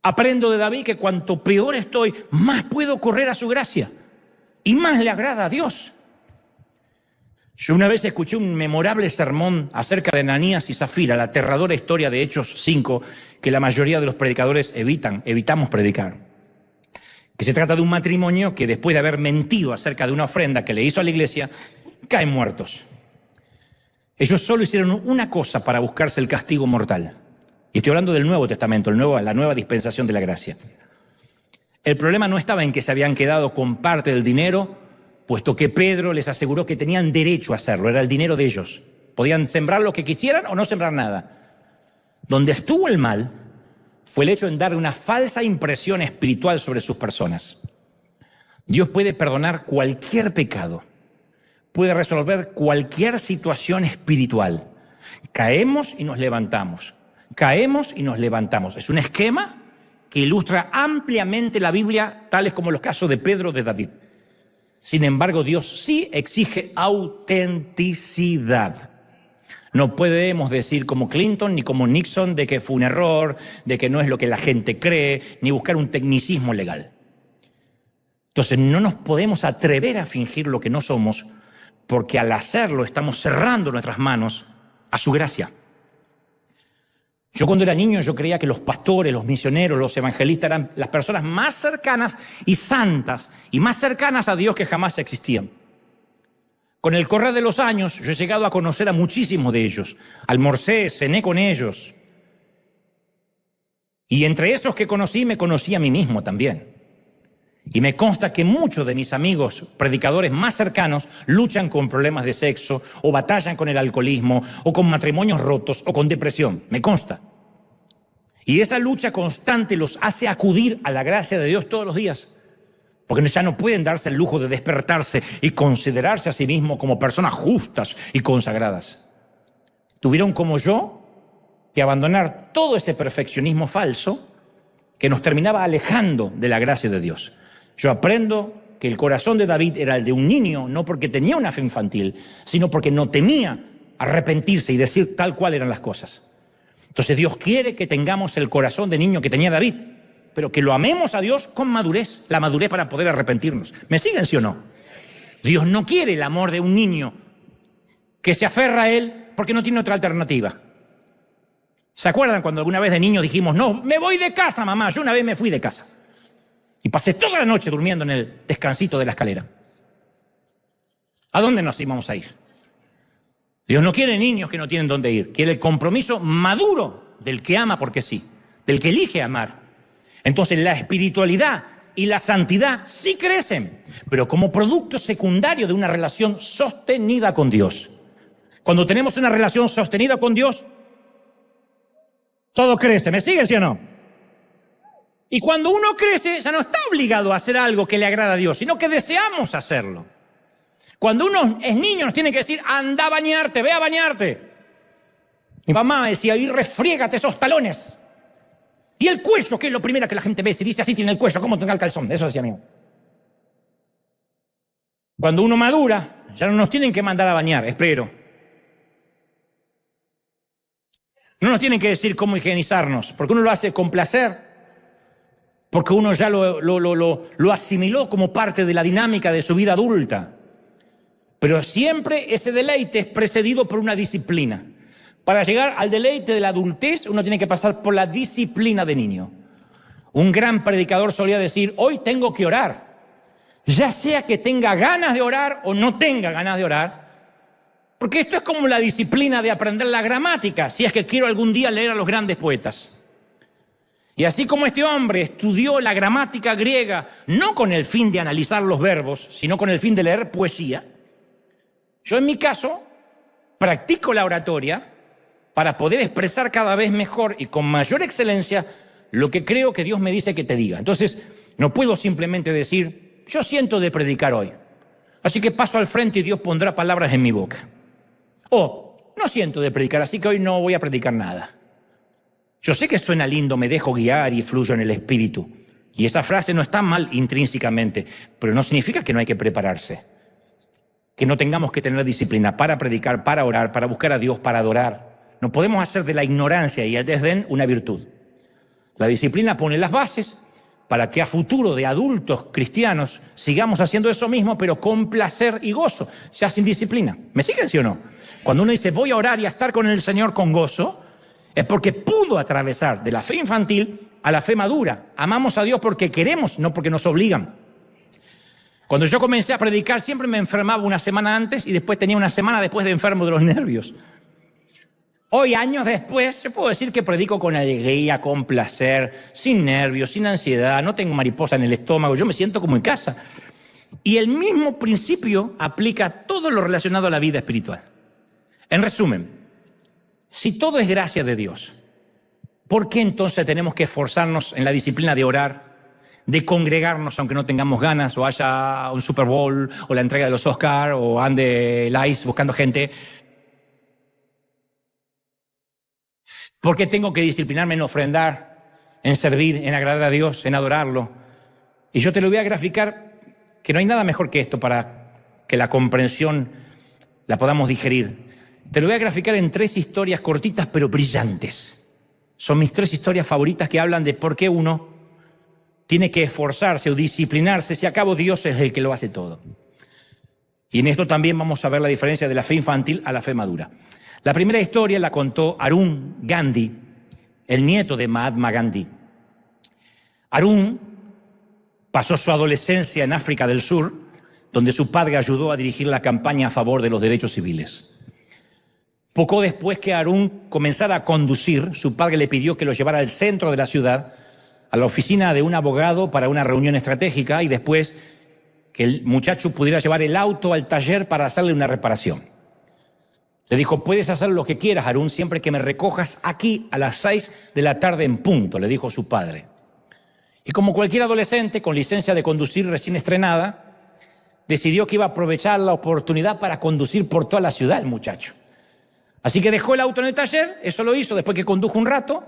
Aprendo de David que cuanto peor estoy, más puedo correr a su gracia y más le agrada a Dios. Yo una vez escuché un memorable sermón acerca de Ananías y Zafira, la aterradora historia de Hechos 5, que la mayoría de los predicadores evitamos predicar. Que se trata de un matrimonio que después de haber mentido acerca de una ofrenda que le hizo a la iglesia, caen muertos. Ellos solo hicieron una cosa para buscarse el castigo mortal. Y estoy hablando del Nuevo Testamento, la nueva dispensación de la gracia. El problema no estaba en que se habían quedado con parte del dinero, puesto que Pedro les aseguró que tenían derecho a hacerlo, era el dinero de ellos. Podían sembrar lo que quisieran o no sembrar nada. Donde estuvo el mal fue el hecho de dar una falsa impresión espiritual sobre sus personas. Dios puede perdonar cualquier pecado, puede resolver cualquier situación espiritual. Caemos y nos levantamos, caemos y nos levantamos. Es un esquema que ilustra ampliamente la Biblia, tales como los casos de Pedro o de David. Sin embargo, Dios sí exige autenticidad. No podemos decir como Clinton ni como Nixon de que fue un error, de que no es lo que la gente cree, ni buscar un tecnicismo legal. Entonces no nos podemos atrever a fingir lo que no somos, porque al hacerlo estamos cerrando nuestras manos a su gracia. Yo cuando era niño yo creía que los pastores, los misioneros, los evangelistas eran las personas más cercanas y santas y más cercanas a Dios que jamás existían. Con el correr de los años yo he llegado a conocer a muchísimos de ellos. Almorcé, cené con ellos. Y entre esos que conocí, me conocí a mí mismo también. Y me consta que muchos de mis amigos predicadores más cercanos luchan con problemas de sexo, o batallan con el alcoholismo, o con matrimonios rotos, o con depresión. Me consta. Y esa lucha constante los hace acudir a la gracia de Dios todos los días. Porque ya no pueden darse el lujo de despertarse y considerarse a sí mismos como personas justas y consagradas. Tuvieron como yo que abandonar todo ese perfeccionismo falso que nos terminaba alejando de la gracia de Dios. Yo aprendo que el corazón de David era el de un niño, no porque tenía una fe infantil, sino porque no temía arrepentirse y decir tal cual eran las cosas. Entonces Dios quiere que tengamos el corazón de niño que tenía David, pero que lo amemos a Dios con madurez, la madurez para poder arrepentirnos. ¿Me siguen, sí o no? Dios no quiere el amor de un niño que se aferra a Él porque no tiene otra alternativa. ¿Se acuerdan cuando alguna vez de niño dijimos, no, me voy de casa, mamá? Yo una vez me fui de casa. Y pasé toda la noche durmiendo en el descansito de la escalera. ¿A dónde nos íbamos a ir? Dios no quiere niños que no tienen dónde ir. Quiere el compromiso maduro del que ama porque sí, del que elige amar. Entonces la espiritualidad y la santidad sí crecen, pero como producto secundario de una relación sostenida con Dios. Cuando tenemos una relación sostenida con Dios, todo crece. ¿Me sigue, sí o no? Y cuando uno crece, ya no está obligado a hacer algo que le agrada a Dios, sino que deseamos hacerlo. Cuando uno es niño nos tiene que decir, anda a bañarte, ve a bañarte. Mi mamá decía, y refriégate esos talones. Y el cuello, que es lo primero que la gente ve, si dice así tiene el cuello, ¿cómo tendrá el calzón? Eso decía mi mamá. Cuando uno madura, ya no nos tienen que mandar a bañar, espero. No nos tienen que decir cómo higienizarnos, porque uno lo hace con placer. Porque uno ya lo asimiló como parte de la dinámica de su vida adulta. Pero siempre ese deleite es precedido por una disciplina. Para llegar al deleite de la adultez, uno tiene que pasar por la disciplina de niño. Un gran predicador solía decir, hoy tengo que orar. Ya sea que tenga ganas de orar o no tenga ganas de orar. Porque esto es como la disciplina de aprender la gramática, si es que quiero algún día leer a los grandes poetas. Y así como este hombre estudió la gramática griega, no con el fin de analizar los verbos, sino con el fin de leer poesía, yo en mi caso practico la oratoria para poder expresar cada vez mejor y con mayor excelencia lo que creo que Dios me dice que te diga. Entonces, no puedo simplemente decir, yo siento de predicar hoy, así que paso al frente y Dios pondrá palabras en mi boca. O, no siento de predicar, así que hoy no voy a predicar nada. Yo sé que suena lindo, me dejo guiar y fluyo en el Espíritu. Y esa frase no está mal intrínsecamente, pero no significa que no hay que prepararse. Que no tengamos que tener disciplina para predicar, para orar, para buscar a Dios, para adorar. No podemos hacer de la ignorancia y el desdén una virtud. La disciplina pone las bases, para que a futuro de adultos cristianos sigamos haciendo eso mismo, pero con placer y gozo, ya sin disciplina. ¿Me siguen, sí o no? Cuando uno dice voy a orar y a estar con el Señor con gozo, es porque pudo atravesar de la fe infantil a la fe madura. Amamos a Dios porque queremos, no porque nos obligan. Cuando yo comencé a predicar, siempre me enfermaba una semana antes y después tenía una semana después de enfermo de los nervios. Hoy, años después, yo puedo decir que predico con alegría, con placer, sin nervios, sin ansiedad, no tengo mariposa en el estómago, yo me siento como en casa. Y el mismo principio aplica a todo lo relacionado a la vida espiritual. En resumen, si todo es gracia de Dios, ¿por qué entonces tenemos que esforzarnos en la disciplina de orar, de congregarnos aunque no tengamos ganas, o haya un Super Bowl, o la entrega de los Oscar, o ande el ICE buscando gente? ¿Por qué tengo que disciplinarme en ofrendar, en servir, en agradar a Dios, en adorarlo? Y yo te lo voy a graficar, que no hay nada mejor que esto para que la comprensión la podamos digerir. Te lo voy a graficar en 3 historias cortitas pero brillantes. Son mis 3 historias favoritas que hablan de por qué uno tiene que esforzarse o disciplinarse si a cabo Dios es el que lo hace todo. Y en esto también vamos a ver la diferencia de la fe infantil a la fe madura. La primera historia la contó Arun Gandhi, el nieto de Mahatma Gandhi. Arun pasó su adolescencia en África del Sur, donde su padre ayudó a dirigir la campaña a favor de los derechos civiles. Poco después que Arun comenzara a conducir, su padre le pidió que lo llevara al centro de la ciudad, a la oficina de un abogado para una reunión estratégica, y después que el muchacho pudiera llevar el auto al taller para hacerle una reparación. Le dijo, puedes hacer lo que quieras, Arun, siempre que me recojas aquí a las 6 de la tarde en punto, le dijo su padre. Y como cualquier adolescente con licencia de conducir recién estrenada, decidió que iba a aprovechar la oportunidad para conducir por toda la ciudad el muchacho. Así que dejó el auto en el taller, eso lo hizo después que condujo un rato,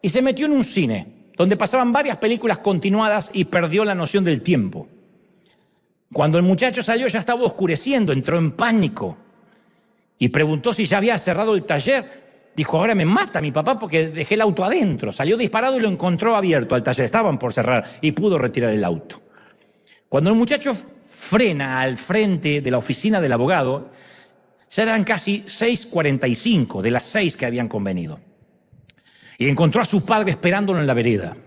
y se metió en un cine, donde pasaban varias películas continuadas y perdió la noción del tiempo. Cuando el muchacho salió ya estaba oscureciendo, entró en pánico y preguntó si ya había cerrado el taller. Dijo, ahora me mata mi papá porque dejé el auto adentro. Salió disparado y lo encontró abierto al taller. Estaban por cerrar y pudo retirar el auto. Cuando el muchacho frena al frente de la oficina del abogado, ya eran casi 6:45 de las 6 que habían convenido. Y encontró a su padre esperándolo en la vereda.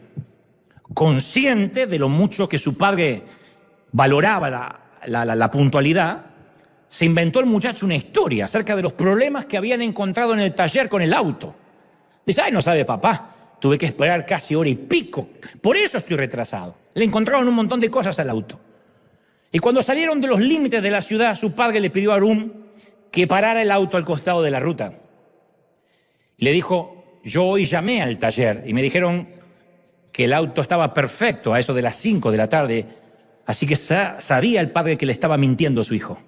Consciente de lo mucho que su padre valoraba la puntualidad, se inventó el muchacho una historia acerca de los problemas que habían encontrado en el taller con el auto. Dice, ay, no sabe papá, tuve que esperar casi hora y pico, por eso estoy retrasado. Le encontraron un montón de cosas al auto. Y cuando salieron de los límites de la ciudad, su padre le pidió a Arun que parara el auto al costado de la ruta. Le dijo, yo hoy llamé al taller y me dijeron que el auto estaba perfecto a eso de las 5 de la tarde, así que sabía el padre que le estaba mintiendo a su hijo.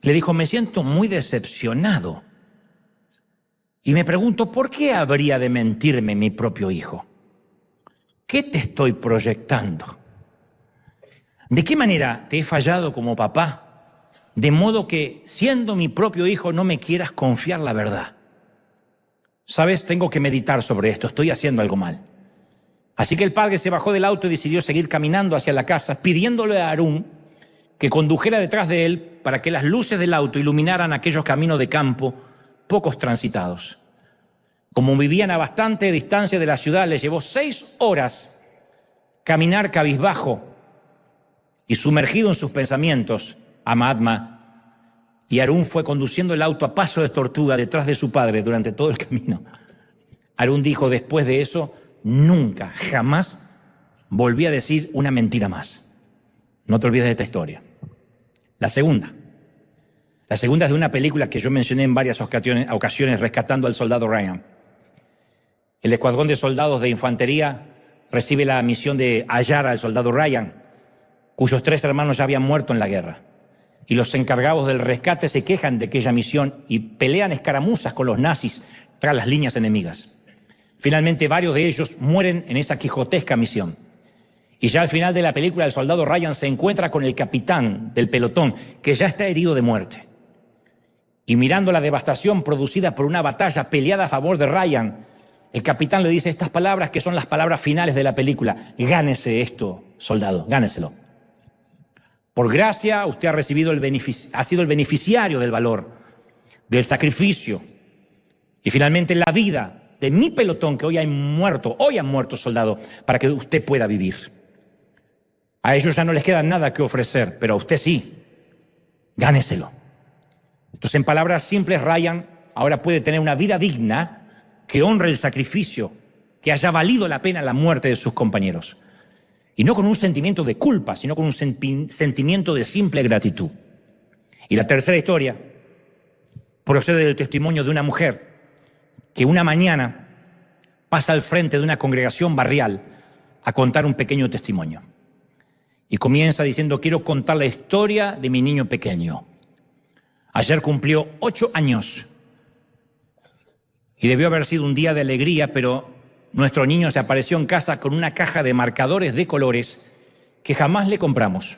Le dijo, me siento muy decepcionado y me pregunto, ¿por qué habría de mentirme mi propio hijo? ¿Qué te estoy proyectando? ¿De qué manera te he fallado como papá? De modo que, siendo mi propio hijo, no me quieras confiar la verdad. ¿Sabes? Tengo que meditar sobre esto, estoy haciendo algo mal. Así que el padre se bajó del auto y decidió seguir caminando hacia la casa, pidiéndole a Arun que condujera detrás de él para que las luces del auto iluminaran aquellos caminos de campo pocos transitados. Como vivían a bastante distancia de la ciudad, les llevó 6 horas caminar cabizbajo y sumergido en sus pensamientos a Mahatma, y Arun fue conduciendo el auto a paso de tortuga detrás de su padre durante todo el camino. Arun dijo, después de eso, nunca, jamás volví a decir una mentira más. No te olvides de esta historia. La segunda es de una película que yo mencioné en varias ocasiones, Rescatando al soldado Ryan. El escuadrón de soldados de infantería recibe la misión de hallar al soldado Ryan, cuyos 3 hermanos ya habían muerto en la guerra. Y los encargados del rescate se quejan de aquella misión y pelean escaramuzas con los nazis tras las líneas enemigas. Finalmente, varios de ellos mueren en esa quijotesca misión. Y ya al final de la película, el soldado Ryan se encuentra con el capitán del pelotón, que ya está herido de muerte. Y mirando la devastación producida por una batalla peleada a favor de Ryan el capitán le dice estas palabras que son las palabras finales de la película. Gánese esto, soldado, gáneselo. Por gracia usted ha recibido ha sido el beneficiario del valor, del sacrificio y finalmente la vida de mi pelotón que hoy han muerto, soldado, para que usted pueda vivir. A ellos ya no les queda nada que ofrecer, pero a usted sí. Gáneselo. Entonces, en palabras simples, Ryan ahora puede tener una vida digna que honre el sacrificio, que haya valido la pena la muerte de sus compañeros. Y no con un sentimiento de culpa, sino con un sentimiento de simple gratitud. Y la tercera historia procede del testimonio de una mujer que una mañana pasa al frente de una congregación barrial a contar un pequeño testimonio. Y comienza diciendo: quiero contar la historia de mi niño pequeño. Ayer cumplió 8 años y debió haber sido un día de alegría, pero nuestro niño se apareció en casa con una caja de marcadores de colores que jamás le compramos.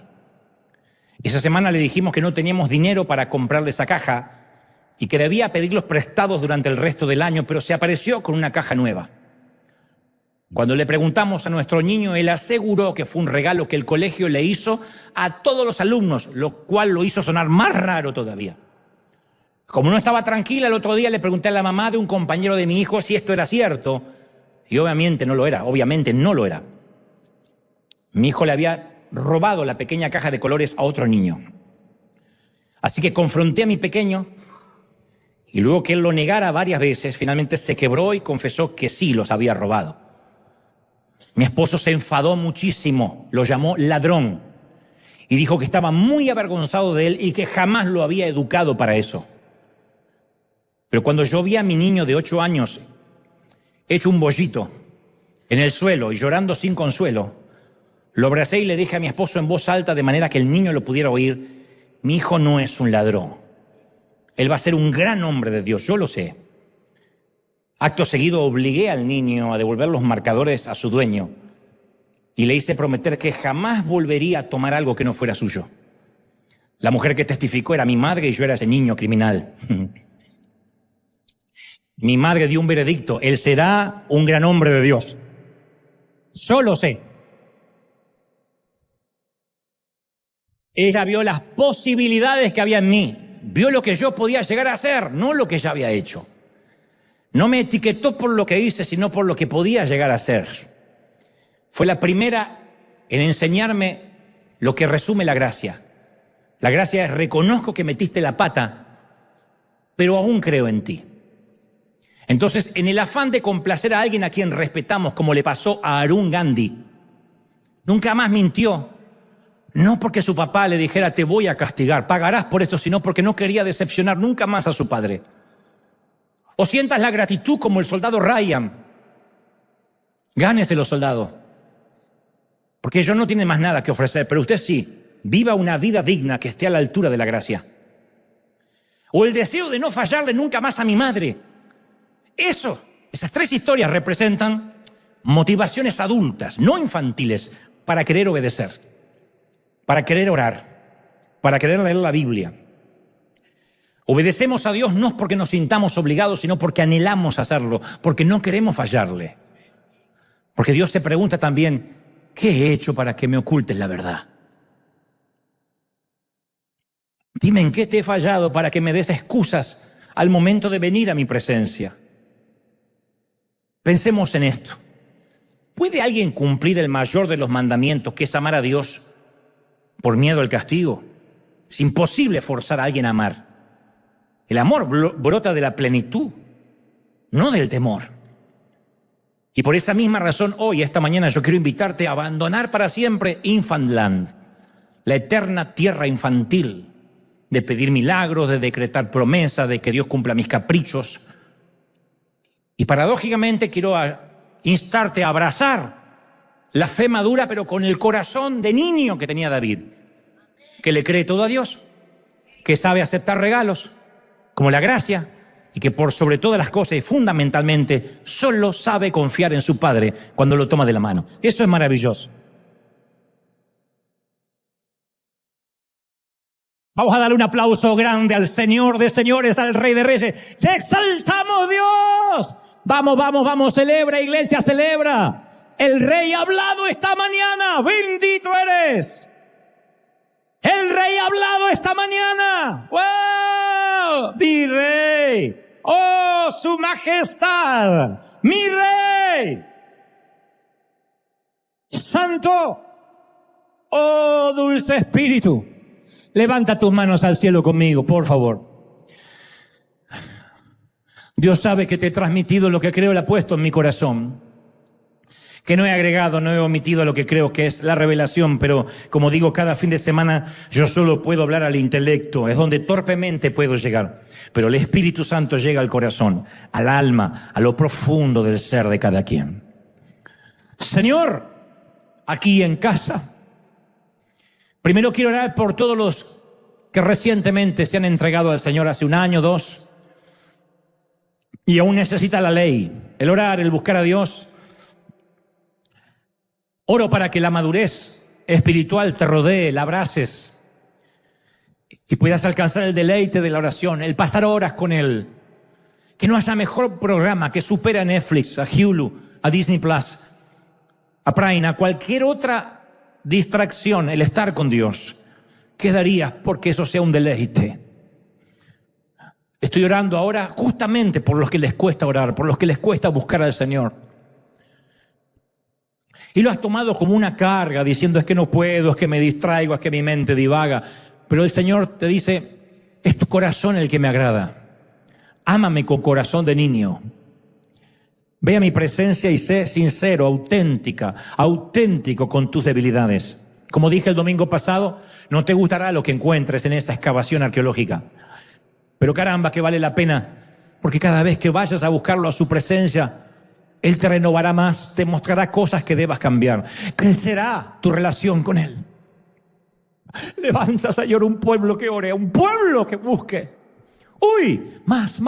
Esa semana le dijimos que no teníamos dinero para comprarle esa caja y que debía pedirlos prestados durante el resto del año, pero se apareció con una caja nueva. Cuando le preguntamos a nuestro niño, él aseguró que fue un regalo que el colegio le hizo a todos los alumnos, lo cual lo hizo sonar más raro todavía. Como no estaba tranquila, el otro día le pregunté a la mamá de un compañero de mi hijo si esto era cierto, y obviamente no lo era. Mi hijo le había robado la pequeña caja de colores a otro niño. Así que confronté a mi pequeño, y luego que él lo negara varias veces, finalmente se quebró y confesó que sí los había robado. Mi esposo se enfadó muchísimo, lo llamó ladrón y dijo que estaba muy avergonzado de él y que jamás lo había educado para eso. Pero cuando yo vi a mi niño de 8 años hecho un bollito en el suelo y llorando sin consuelo, lo abracé y le dije a mi esposo en voz alta, de manera que el niño lo pudiera oír: mi hijo no es un ladrón. Él va a ser un gran hombre de Dios, yo lo sé. Acto seguido obligué al niño a devolver los marcadores a su dueño y le hice prometer que jamás volvería a tomar algo que no fuera suyo. La mujer que testificó era mi madre y yo era ese niño criminal. Mi madre dio un veredicto: él será un gran hombre de Dios. Yo lo sé. Ella vio las posibilidades que había en mí, vio lo que yo podía llegar a hacer, no lo que ya había hecho. No me etiquetó por lo que hice, sino por lo que podía llegar a ser. Fue la primera en enseñarme lo que resume la gracia. La gracia es: reconozco que metiste la pata, pero aún creo en ti. Entonces, en el afán de complacer a alguien a quien respetamos, como le pasó a Arun Gandhi, nunca más mintió. No porque su papá le dijera: te voy a castigar, pagarás por esto, sino porque no quería decepcionar nunca más a su padre. O sientas la gratitud como el soldado Ryan. Gáneselo, soldado. Porque ellos no tienen más nada que ofrecer, pero usted sí. Viva una vida digna que esté a la altura de la gracia. O el deseo de no fallarle nunca más a mi madre. Esas 3 historias representan motivaciones adultas, no infantiles, para querer obedecer, para querer orar, para querer leer la Biblia. Obedecemos a Dios no porque nos sintamos obligados, sino porque anhelamos hacerlo, porque no queremos fallarle. Porque Dios se pregunta también: ¿qué he hecho para que me ocultes la verdad? Dime en qué te he fallado para que me des excusas al momento de venir a mi presencia. Pensemos en esto. ¿Puede alguien cumplir el mayor de los mandamientos, que es amar a Dios, por miedo al castigo? Es imposible forzar a alguien a amar. El amor brota de la plenitud, no del temor. Y por esa misma razón, hoy, esta mañana, yo quiero invitarte a abandonar para siempre Infantland, la eterna tierra infantil, de pedir milagros, de decretar promesas, de que Dios cumpla mis caprichos. Y paradójicamente quiero instarte a abrazar la fe madura, pero con el corazón de niño que tenía David, que le cree todo a Dios, que sabe aceptar regalos, como la gracia, y que por sobre todas las cosas y fundamentalmente solo sabe confiar en su Padre cuando lo toma de la mano. Eso es maravilloso. Vamos a darle un aplauso grande al Señor de señores, al Rey de reyes. ¡Te exaltamos, Dios! Vamos, vamos, vamos, celebra, iglesia, celebra. El Rey ha hablado esta mañana. Bendito eres. El Rey ha hablado esta mañana. ¡Wow! Mi Rey. ¡Oh, su majestad! ¡Mi Rey! Santo. ¡Oh, dulce Espíritu! Levanta tus manos al cielo conmigo, por favor. Dios sabe que te he transmitido lo que creo, le ha puesto en mi corazón. Que no he agregado, no he omitido lo que creo que es la revelación, pero como digo, cada fin de semana yo solo puedo hablar al intelecto, es donde torpemente puedo llegar. Pero el Espíritu Santo llega al corazón, al alma, a lo profundo del ser de cada quien. Señor, aquí en casa, primero quiero orar por todos los que recientemente se han entregado al Señor hace 1 año, 2, y aún necesita la ley, el orar, el buscar a Dios. Oro para que la madurez espiritual te rodee, la abraces y puedas alcanzar el deleite de la oración, el pasar horas con Él. Que no haya mejor programa que supera a Netflix, a Hulu, a Disney Plus, a Prime, a cualquier otra distracción, el estar con Dios. ¿Qué darías porque eso sea un deleite? Estoy orando ahora justamente por los que les cuesta orar, por los que les cuesta buscar al Señor. Y lo has tomado como una carga, diciendo es que no puedo, es que me distraigo, es que mi mente divaga. Pero el Señor te dice, es tu corazón el que me agrada. Ámame con corazón de niño. Ve a mi presencia y sé sincero, auténtico con tus debilidades. Como dije el domingo pasado, no te gustará lo que encuentres en esa excavación arqueológica. Pero caramba, que vale la pena, porque cada vez que vayas a buscarlo a su presencia, Él te renovará más, te mostrará cosas que debas cambiar. Crecerá tu relación con Él. Levanta, Señor, un pueblo que ore, un pueblo que busque. Uy, más.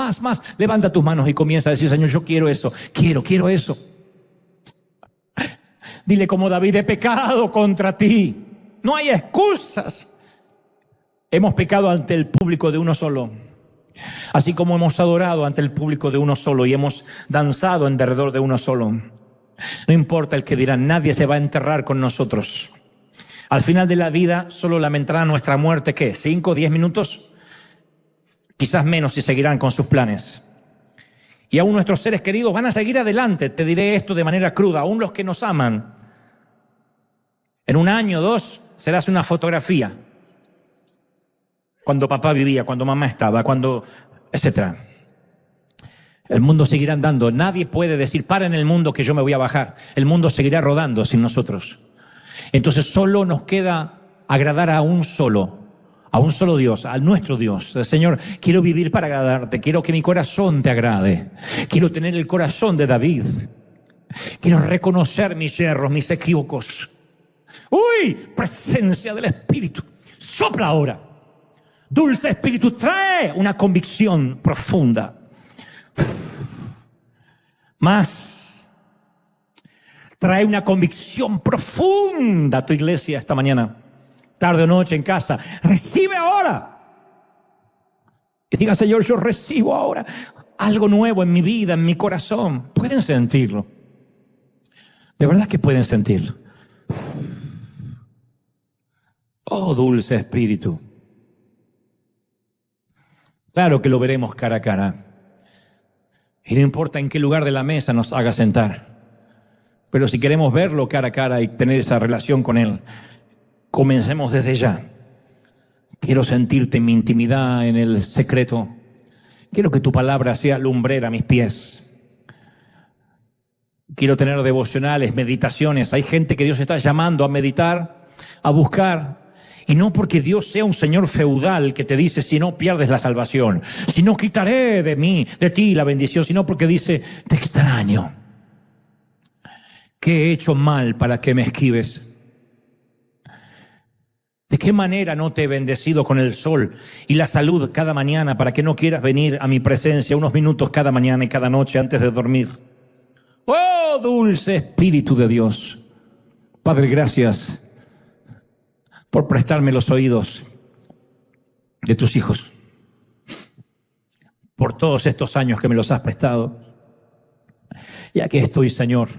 Levanta tus manos y comienza a decir, Señor, yo quiero eso, quiero eso. Dile como David, he pecado contra ti. No hay excusas. Hemos pecado ante el público de uno solo. Así como hemos adorado ante el público de uno solo y hemos danzado en derredor de uno solo. No importa el que dirán, nadie se va a enterrar con nosotros. Al final de la vida solo lamentarán nuestra muerte, ¿qué? 5, 10 minutos, quizás menos, si seguirán con sus planes. Y aún nuestros seres queridos van a seguir adelante. Te diré esto de manera cruda, aún los que nos aman. En 1 año, 2, serás una fotografía. Cuando papá vivía, cuando mamá estaba, etcétera. El mundo seguirá andando. Nadie puede decir, para en el mundo que yo me voy a bajar. El mundo seguirá rodando sin nosotros. Entonces solo nos queda agradar a un solo Dios, a nuestro Dios. Señor, quiero vivir para agradarte. Quiero que mi corazón te agrade. Quiero tener el corazón de David. Quiero reconocer mis errores, mis equívocos. ¡Uy! Presencia del Espíritu. Sopla ahora. Dulce Espíritu, trae una convicción profunda. Más. Trae una convicción profunda a tu iglesia esta mañana, tarde o noche en casa. Recibe ahora. Y diga, Señor, yo recibo ahora algo nuevo en mi vida, en mi corazón. Pueden sentirlo. De verdad que pueden sentirlo. Oh, dulce Espíritu. Claro que lo veremos cara a cara. Y no importa en qué lugar de la mesa nos haga sentar. Pero si queremos verlo cara a cara y tener esa relación con Él, comencemos desde ya. Quiero sentirte en mi intimidad, en el secreto. Quiero que tu palabra sea lumbrera a mis pies. Quiero tener devocionales, meditaciones. Hay gente que Dios está llamando a meditar, a buscar. Y no porque Dios sea un Señor feudal que te dice, si no pierdes la salvación, si no quitaré de ti la bendición, sino porque dice, te extraño. ¿Qué he hecho mal para que me esquives? ¿De qué manera no te he bendecido con el sol y la salud cada mañana para que no quieras venir a mi presencia unos minutos cada mañana y cada noche antes de dormir? ¡Oh, dulce Espíritu de Dios! Padre, gracias por prestarme los oídos de tus hijos, por todos estos años que me los has prestado. Y aquí estoy, Señor,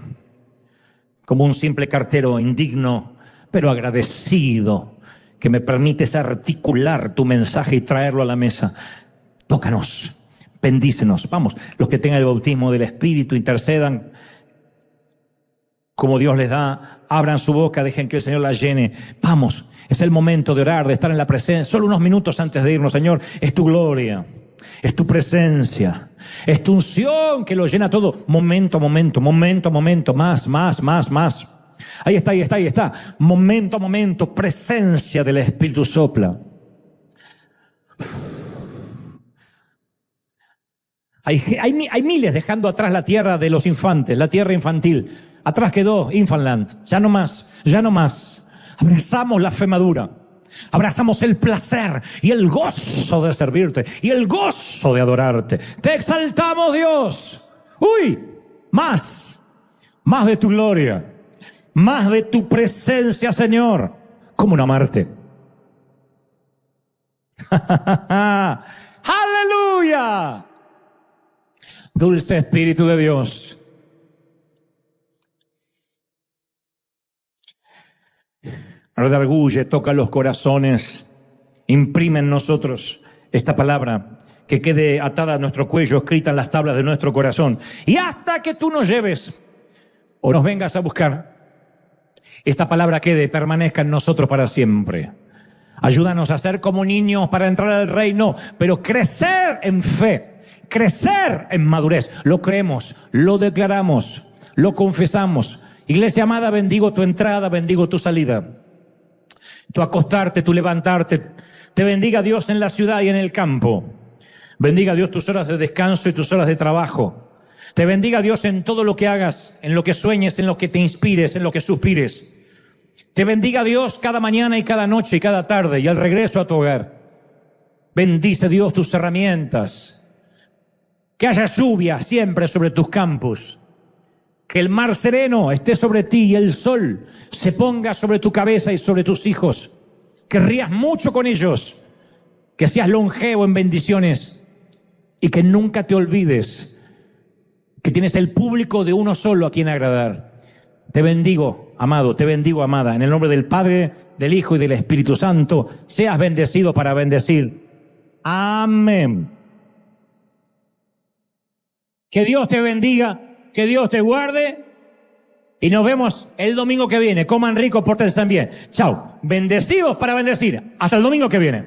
como un simple cartero indigno, pero agradecido, que me permites articular tu mensaje y traerlo a la mesa. Tócanos, bendícenos. Vamos, los que tengan el bautismo del Espíritu, intercedan como Dios les da, abran su boca, dejen que el Señor la llene. Vamos, es el momento de orar, de estar en la presencia. Solo unos minutos antes de irnos, Señor, es tu gloria, es tu presencia, es tu unción que lo llena todo. Momento, más. Ahí está. Momento, presencia del Espíritu sopla. Hay miles dejando atrás la tierra de los infantes, la tierra infantil. Atrás quedó Infantland. Ya no más. Abrazamos la fe madura. Abrazamos el placer y el gozo de servirte y el gozo de adorarte. Te exaltamos, Dios. Más de tu gloria, más de tu presencia, Señor. ¿Cómo no amarte? ¡Aleluya! Dulce Espíritu de Dios. Redarguye, toca los corazones, imprime en nosotros esta palabra, que quede atada a nuestro cuello, escrita en las tablas de nuestro corazón. Y hasta que tú nos lleves o nos vengas a buscar, esta palabra quede, permanezca en nosotros para siempre. Ayúdanos a ser como niños para entrar al reino, pero crecer en fe, crecer en madurez. Lo creemos, lo declaramos, lo confesamos. Iglesia amada, bendigo tu entrada, bendigo tu salida, tu acostarte, tu levantarte. Te bendiga Dios en la ciudad y en el campo. Bendiga Dios tus horas de descanso y tus horas de trabajo. Te bendiga Dios en todo lo que hagas, en lo que sueñes, en lo que te inspires, en lo que suspires. Te bendiga Dios cada mañana y cada noche y cada tarde y al regreso a tu hogar. Bendice Dios tus herramientas. Que haya lluvia siempre sobre tus campos. Que el mar sereno esté sobre ti y el sol se ponga sobre tu cabeza y sobre tus hijos. Que rías mucho con ellos. Que seas longevo en bendiciones. Y que nunca te olvides que tienes el público de uno solo a quien agradar. Te bendigo, amado, te bendigo, amada. En el nombre del Padre, del Hijo y del Espíritu Santo, seas bendecido para bendecir. Amén. Que Dios te bendiga. Que Dios te guarde y nos vemos el domingo que viene. Coman rico, pórtense bien. Chao. Bendecidos para bendecir. Hasta el domingo que viene.